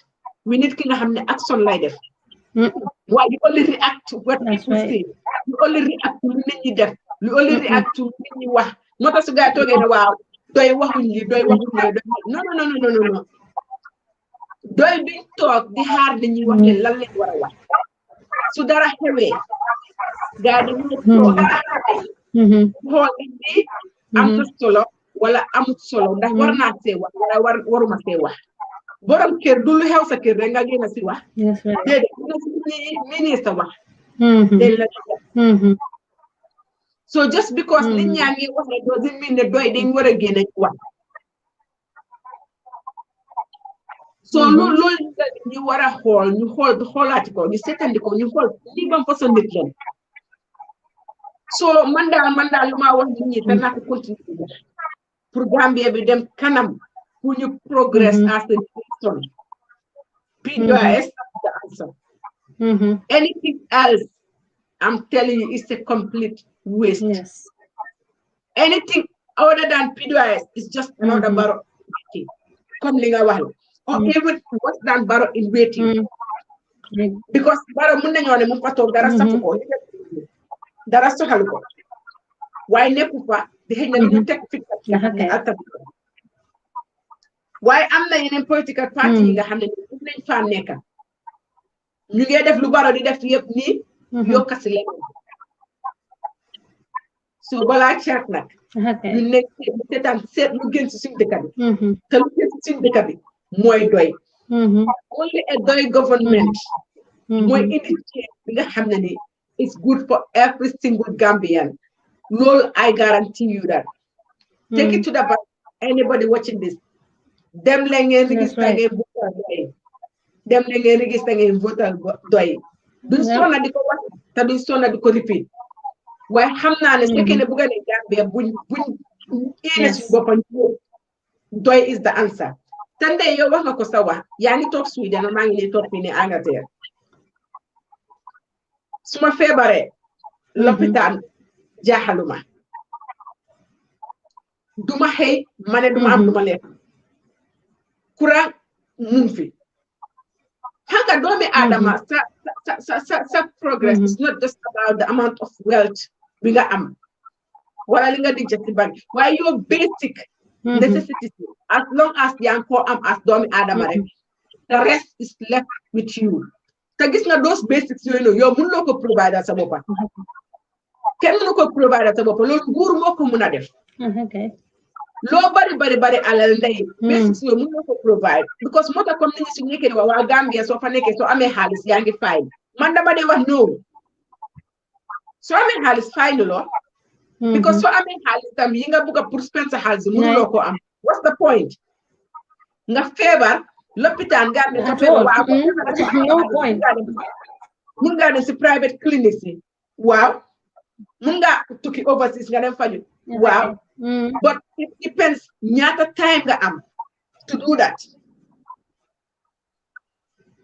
We need ki nga xam ne action lay def. Why you only react to what people say. You only react to lu nit ñi def. You only react to lu nit ñi wax. Moo tax su gaa toogee ne waaw doy waxuñ li doy waxuñ li non. Doy duñ toog di xaar nit ñi wax leen lan lañ war a wax. Su dara xewee gaa dañu toog xool bi am na solo wala amut solo ndax war naa see wax wala waruma see wax borom kër du lu xew sa kër rek nga génn si wax déedéet ministre wax so just because nit ñaa ngi wax ne doesn't mean ne doy dañ war a génn wax so loolu ñu war a xool ñu xoolaati ko ñu seetandi ko ñu xool lii ban façon nit leen so man daal lu ma wax nit ñi danaa ko continuer pour Gambia bi dem kanam pour ñu progress as a nation. PWS is the answer. Anything else, I'm telling you, it's a complete waste. Yes. Anything other than PWS is just another barrel. Come or even worse than barrel in waiting. Because barrel munanyone mupato dara safuko dara sohaluko. Why nekupa the henna tek fit why am na yeneen political party yi nga xam ne nañ fa nekk ñu ngi def lu baro di def yëpp nii yokk si leneen so balaa caat nag ñu nekk seetaan seet lu gën si suñu dëkk bi te lu gën si suñu dëkk bi mooy doy only a doy government mooy indi bi nga xam ne ni it's good for every single Gambian loolu I guarantee you that take it to the bank anybody watching this dem la ngeen register ngeen votal doy dem la ngeen register ngeen votal doy duñ sonna di ko wax te duñ sonna di ko repeat waaye xam naa ne su fekkee ne bëgg ne Gambia buñ ene suñu boppam doy is the answer te ndey yow wax nga ko sa wax yaa ngi toog Sweden maa ngi lay toog fii ne Angleterre suma feebaree lopitaan jaaxaluma duma xëy ma ne duma am duma lekk Kurang mumfi. Hanga doomi adama sa progress is not just about the amount of wealth we nga am. Wala li nga di jati bank. Why your basic necessities as long as yang ko am as doomi adama rek. The rest is left with you. Ta gis nga those basics yooyu yow mun loo ko provide sa boppa. Kenn mënu ko provide sa boppa loolu nguur moo ko mun a def. Okay. Lo bari alal ndey basics yo mun ko provide because mota comme ni ci nekké wa Gambia so fa nekké so amé xaliss yaangi fay man dama dé wax no so amé xaliss fay lo because so amé xaliss tam yi nga bëgg pour spend sa xaliss mun lo ko am what's the point nga febar l'hôpital Gambia so febar wa no point mun nga dem ci private clinics waaw mun nga tukki overseas nga dem faju wow but it depends nyata time nga am to do that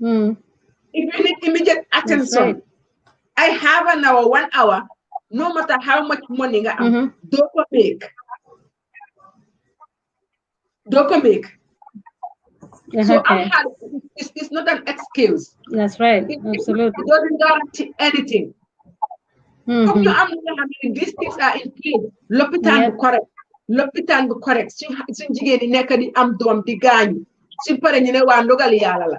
if you need immediate attention I have an hour 1 hour no matter how much money nga am doko make so it's not an excuse. That's right. Absolutely. It doesn't guarantee anything. Comme you am these things are in place l'hôpital bu correct suñ jigéen di nekk di am doom di gaañu suñ pare ñu ne waa ndogal yàlla la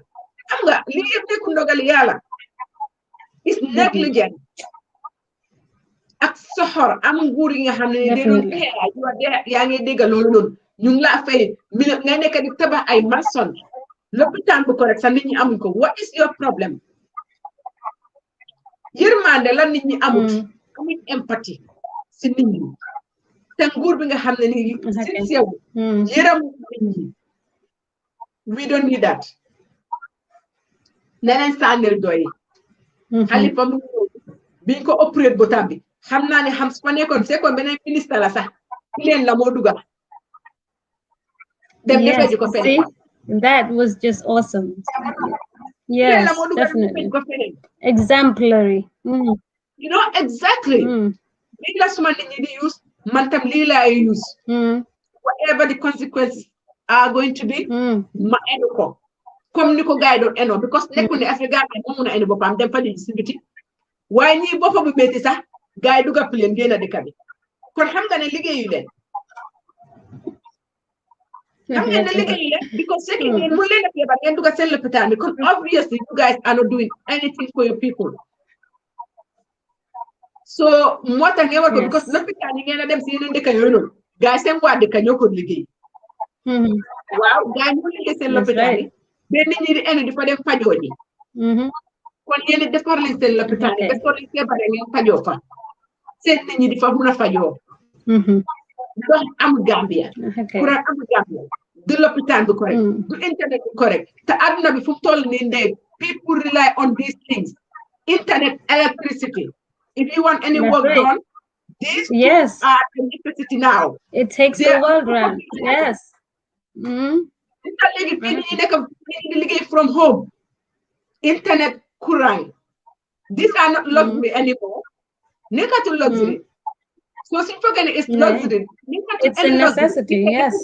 xam nga li yëpp nekku ndogal yàlla is negligent ak soxor am nguur yi nga xam ne yaa ngi dégg loolu noonu ñu ngi laa fay nga nekk di tabax ay maçon l'hôpital bu correct sax nit ñi amuñ ko what is your problem yërmande la nit ñi amuñ empathie si nit ñi te nguur bi nga xam ne ni si sew yëram nit ñi we don't need that neneen sànnil doy Halifa mu biñ ko opéré ba tambi xam naa ne xam su fa nekkoon c'est beneen ministre la sax leen la moo dugal dem defee ji ko feneen that was just awesome. Yes, definitely. Exemplary. You know, exactly. That's what you need to use. Mantam lila use. Whatever the consequences are going to be, ma enoko. Come niko guide on eno because nekune Africa na muna eno bopam dem fa di disability. Why ni bopa bu metti sax guide duga plan gena de kabi. Kon xam nga ne liggéeyu leen. Xam nga ne liggéeyu leen because second mu leen na febar ngeen duga seen lopitaan because obviously you guys are not doing anything for your people. So moo tax ngeen war ko because lopitaan yi ngeen a dem si yeneen dëkk yooyu noonu gars seen waa dëkk ñoo ko liggéey. Waaw gars ñu liggéey seen lopitaan yi ba nit ñi di enu di fa dem fajoo ji. Kon yéen defar leen seen lopitaan yi parce que li feebar ngeen fajoo fa seen nit ñi di fa mun a fajoo. Ndox am Gambia. Courant am Gambia. du lopitaan bu correct du internet bu correct te àdduna bi fu mu toll nii ndey people rely on these things internet electricity if you want any work done these yes are electricity now it takes the world round yes léegi fii nii nekk di liggéey from home internet courant these are not luxury anymore nekkatul luxury so suñ foogee ne it's luxury it's a necessity yes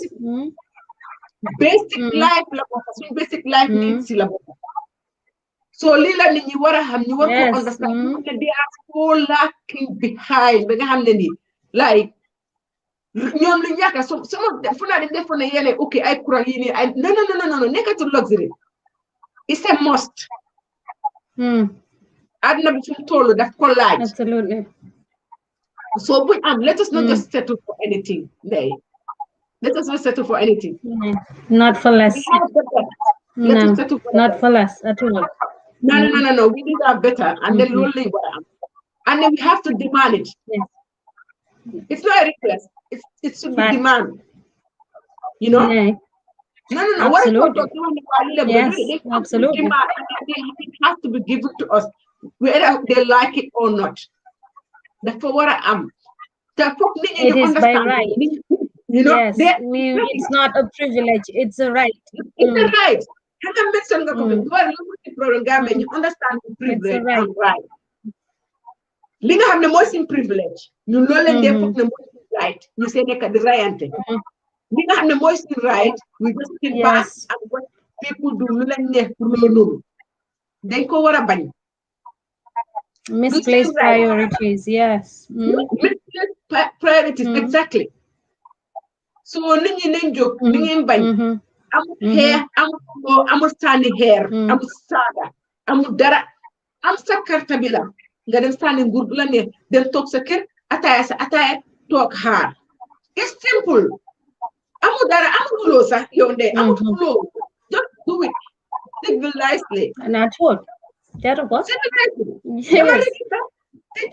basic life la bokk suñ basic life needs si la bokk so lii la nit ñi war a xam ñu war ko understand ne they are so lacking behind ba nga xam ne nii like ñoom lu ñàkk a sama fu naa di defoon ne yéene ok ay courant yi nii ay non nekkatul luxury it's a must àdduna bi fu mu toll daf ko laaj absolutely so buñ am let us not just settle for anything let us not settle for anything not for less let us settle for not for less at all no we need our better and then loolu lañ war a am and then we have to demand it it's not a request it should be demand you know no absolutely yes absolutely it has to be given to us whether they like it or not dafa war a am te foog nit ñi it is by understand right you know yes it's not a privilege it's a right it's a right xam nga mention nga ko bi war lu ci problème Gambie ñu understand privilege and right li nga xam ne mooy suñ privilege ñun loolu leen dee foog ne mooy suñ right ñu see nekk di rayante li nga xam ne mooy suñ right we just sit back and what people do lu leen neex pour loolu dañ ko war a bañ misplaced priorities yes misplaced priorities exactly so nit ñi nañ jóg ni ngeen bañ amul xeex amul sànni xeer amul saaga amul dara am sa carte bi la nga dem sànni nguur bu la neex dem toog sa kër ataaya toog xaar it's simple amul dara amul xuloo sax yow ndey amul xuloo just do it civilizedly not all terrible yes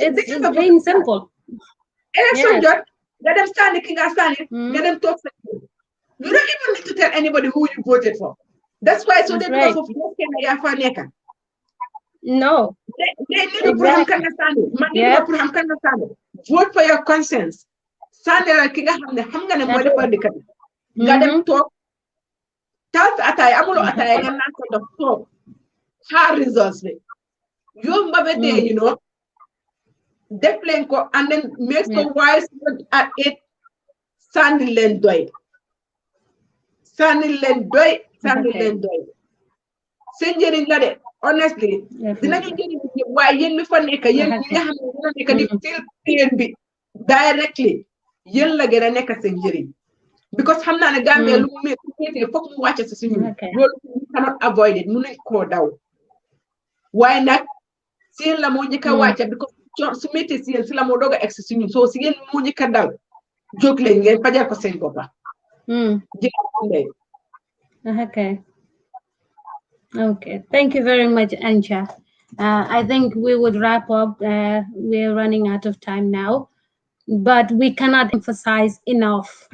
it's plain simple election jot nga dem sànni ki nga sànni nga dem toog sa kër you don't even need to tell anybody who you voted for that's why so they because of you kenn yaa fa nekk no they need to pour xam kan nga sànni man need to pour xam kan nga sànni vote for your conscience sànni la ki nga xam ne xam nga ne moo defar dëkk bi nga dem toog taal sa ataaya amuloo ataaya nga naan ko dox toog xaar results bi yomba ba dee you know def leen ko and then make so wise at it sànni leen doy sànni leen doy seen njëriñ la de honestly dinañu njëriñ ñëpp waaye yéen mi fa nekk yéen ñi nga xam ne dina nekk di feel pain bi directly yéen la gën a nekk seen njëriñ because xam naa ne Gambia lu mu métti foog mu wàcce si suñu loolu ñu cannot avoid it mun nañ koo daw waaye nag si yéen la moo njëkk a wàcce because su métti si yéen si la moo doog a egg si suñu soo si yéen moo njëkk a dal jóg leen ngeen fajal ko seen boppa Okay, thank you very much, Anja. I think we would wrap up. We're running out of time now, but we cannot emphasize enough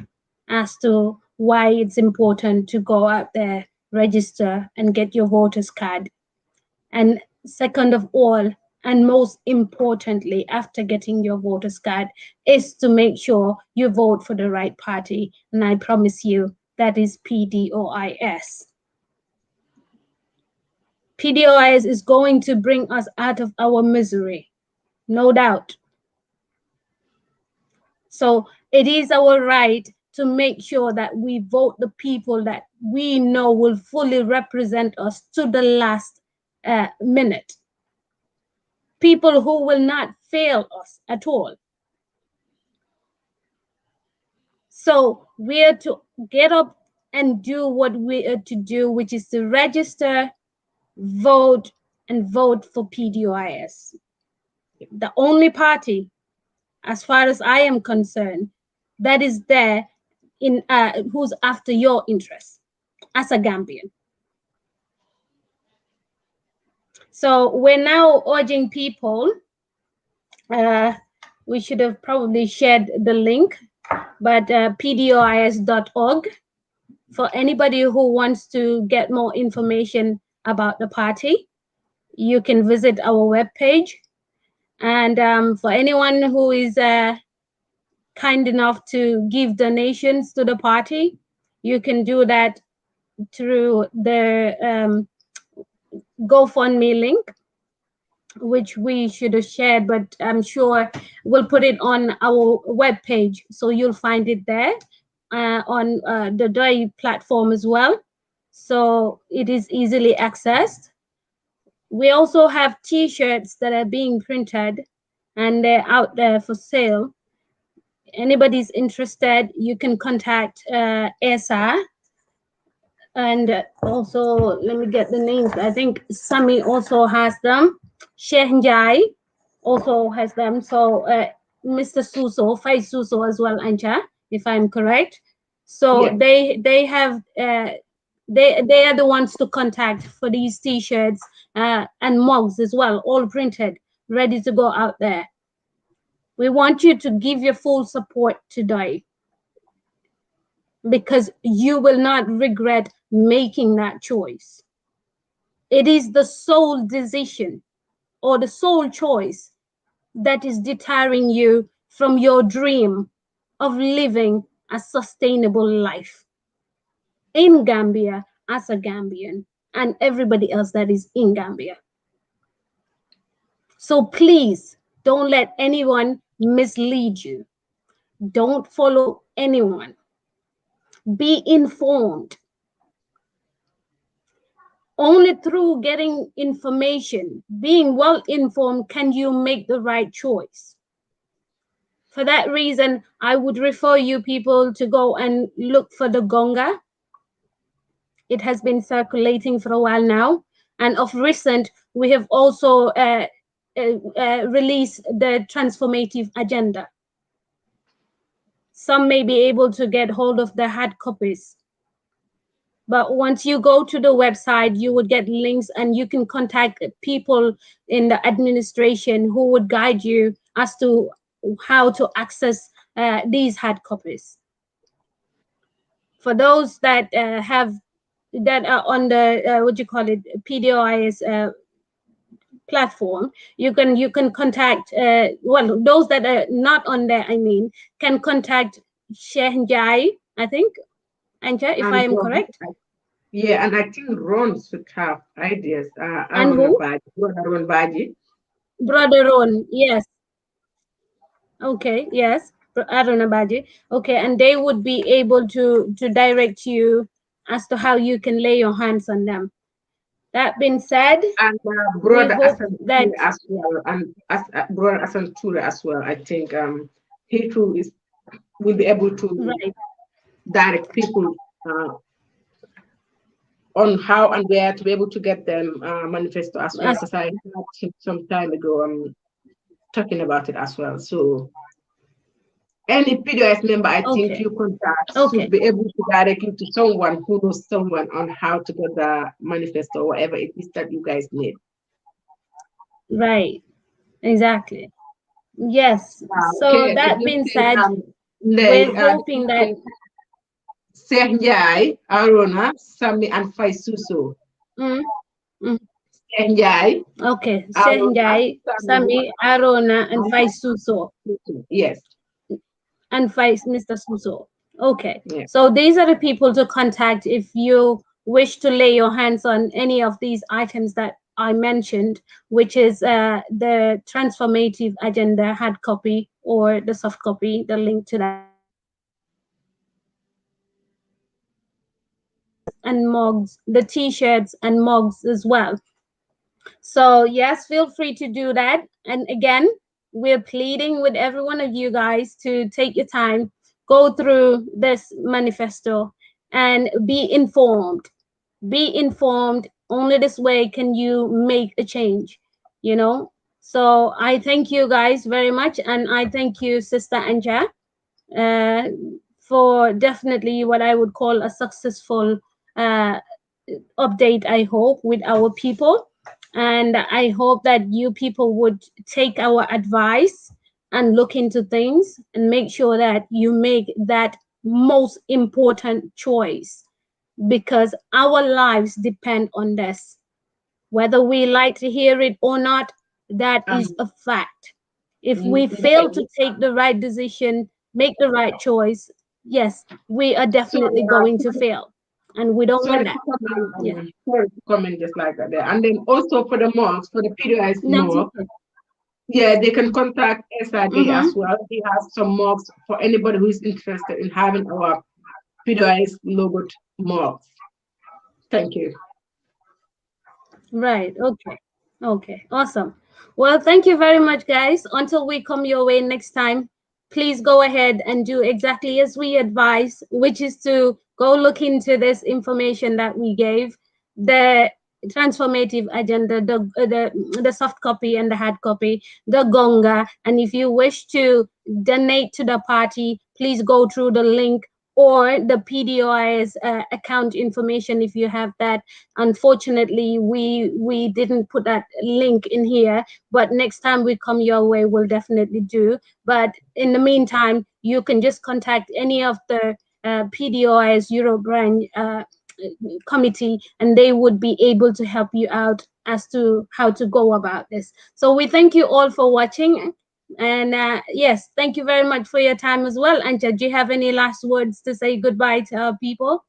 as to why it's important to go out there, register, and get your voter's card. And second of all, and most importantly, after getting your voter's card, is to make sure you vote for the right party. And I promise you, that is PDOIS. PDOIS is going to bring us out of our misery, no doubt. So it is our right to make sure that we vote the people that we know will fully represent us to the last minute. People who will not fail us at all. So we are to get up and do what we are to do, which is to register, vote, and vote for PDOIS. The only party, as far as I am concerned, that is there in who's after your interests as a Gambian. So we're now urging people, we should have probably shared the link, but pdois.org For anybody who wants to get more information about the party, you can visit our webpage. And for anyone who is kind enough to give donations to the party, you can do that through the GoFundMe link, which we should have shared, but I'm sure we'll put it on our webpage, so you'll find it there on the DOI platform as well. So it is easily accessed. We also have T-shirts that are being printed and they're out there for sale. Anybody's interested, you can contact ESA. And also, let me get the names. I think Sami also has them. Sheikh Njai also has them. So Mr. Suso, Fai Suso as well, Anja, if I'm correct. So Yes. they have they are the ones to contact for these T-shirts and mugs as well, all printed, ready to go out there. We want you to give your full support today, because you will not regret making that choice. It is the sole decision or the sole choice that is deterring you from your dream of living a sustainable life in Gambia as a Gambian and everybody else that is in Gambia. So please don't let anyone mislead you. Don't follow anyone. Be informed. Only through getting information, being well informed, can you make the right choice. For that reason, I would refer you people to go and look for the Gonga. It has been circulating for a while now. And of recent, we have also released the transformative agenda. Some may be able to get hold of the hard copies. But once you go to the website, you would get links and you can contact people in the administration who would guide you as to how to access these hard copies. For those that that are on the what you call it, PDOIS platform, you can contact well, those that are not on there, I mean, can contact Sheikh Njai, I think, Anja, if I am correct. Yeah, and I think Ron should have ideas. And who? Brother Ron Baji. Brother Ron, yes. Okay, yes, Aruna Baji. Okay, and they would be able to direct you as to how you can lay your hands on them. That being said, and Brother Asan Ture as well, and Brother Asan Ture as well. I think he too will be able to direct people on how and where to be able to get them manifesto as well. Because I had some time ago talking about it as well. So any PDOIS member, I think you contact should be able to direct you to someone who knows someone on how to get the manifesto, whatever it is that you guys need. Right, exactly. Yes. So that being said, we're hoping that Sheikh Njai, Aruna, Sami, and Fai Suso. Sheikh Njai. Okay, Sheikh Njai, Sami, Aruna, and Fai Suso. Yes. And Mr. Suso. Okay. Yeah. So these are the people to contact if you wish to lay your hands on any of these items that I mentioned, which is the transformative agenda hard copy or the soft copy, the link to that. And mugs, the T-shirts and mugs as well. So yes, feel free to do that. And again, we're pleading with every one of you guys to take your time, go through this manifesto and be informed. Be informed. Only this way can you make a change, you know? So I thank you guys very much. And I thank you, Sister Anja, for definitely what I would call a successful update, I hope, with our people. And I hope that you people would take our advice and look into things and make sure that you make that most important choice because our lives depend on this. Whether we like to hear it or not, that is a fact. If we fail to take the right decision, make the right choice, yes, we are definitely going to fail. And we don't want Sorry that. to comment, Yeah. sorry to comment just like that there. And then also for the mosques, for the PDIs That's more, okay. yeah, they can contact SID Mhm. as well. He has some mosques for anybody who is interested in having our PDIs logoed mosques. Thank you. Right. Okay. Okay. Awesome. Well, thank you very much, guys. Until we come your way next time, please go ahead and do exactly as we advise, which is to go look into this information that we gave, the transformative agenda, the soft copy and the hard copy, the gonga. And if you wish to donate to the party, please go through the link or the PDOI's account information if you have that. Unfortunately, we didn't put that link in here, but next time we come your way, we'll definitely do. But in the meantime, you can just contact any of the PDOI's Euro branch committee, and they would be able to help you out as to how to go about this. So we thank you all for watching. And yes, thank you very much for your time as well. Anja, do you have any last words to say goodbye to our people?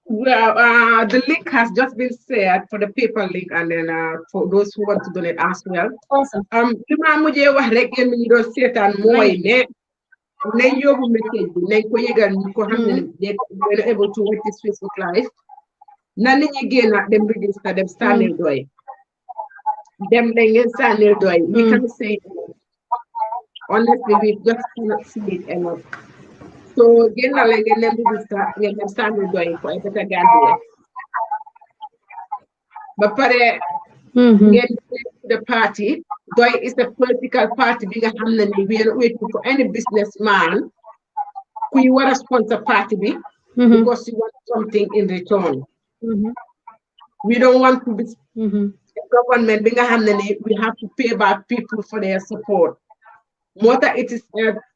Well, the link has just been shared for the paper link, and then for those who want to donate as well. Awesome. Lima mujhe wax rek yeen ñu do sétane moy ne nañ yobu message bi nañ ko yégal ñu ko xamné they were able to watch this Facebook live na nit ñi génna dem register dem sànnil doy dem da ngeen sànnil doy we can say honestly we just cannot see it enough. So génna la ngeen dem register ngeen dem sànnil doy for a better Gambia. Ba pare ngeen the party doy is a political party bi nga xam ne ni we are waiting for any businessman kuy war a sponsor party bi because you want something in return. We don't want to be a government bi nga xam ne ni we have to pay back people for their support. More that it is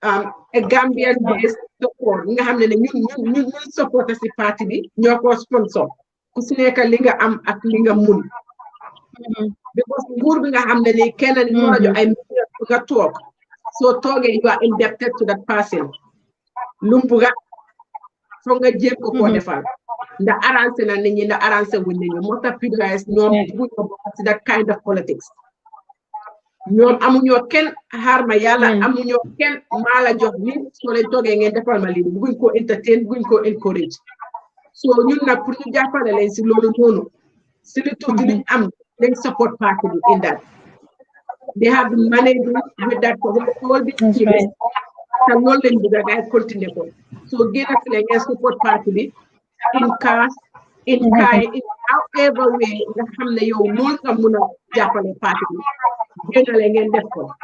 a Gambian based support bi nga xam ne ni ñun supporter si party bi ñoo ko sponsor ku si nekk li nga am ak li nga mun. Because nguur bi nga xam ne ni kenn ni ñu war a jox ay million nga toog soo toogee you are indebted to that person lumbuga foog nga jéem ko koo defal ndax arrangé na nit ñi ndax arrangé wuñ nit ñi moo tax PDOIS ñoom buñ ko bokk ci that kind of politics ñoom amuñoo kenn xaar ma yàlla amuñoo kenn maa la jox li soo leen toogee ngeen defal ma lii buñ ko entertain buñ ko encourage so ñun nag pour ñu jàppale leen si loolu noonu si li tuuti liñ am they support party in that. They have been managing with that for all these years. And all them that I continue. So get us like a support party in cash, in kind, in however way the family you want to Japanese party. Get a again therefore.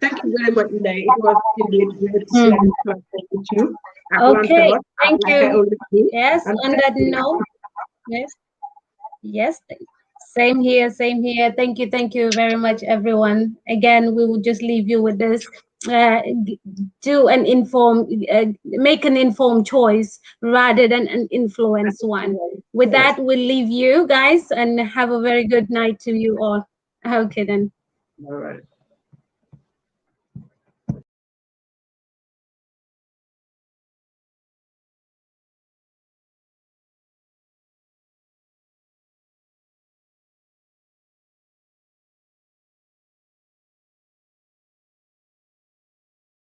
Thank you very much, Ida. It was indeed great to share this platform with you. Okay, thank you. Yes, on that note, yes. Same here, same here. Thank you very much, everyone. Again, we will just leave you with this. Do an make an informed choice rather than an influenced one. With that, we'll leave you guys and have a very good night to you all. Okay, then. All right.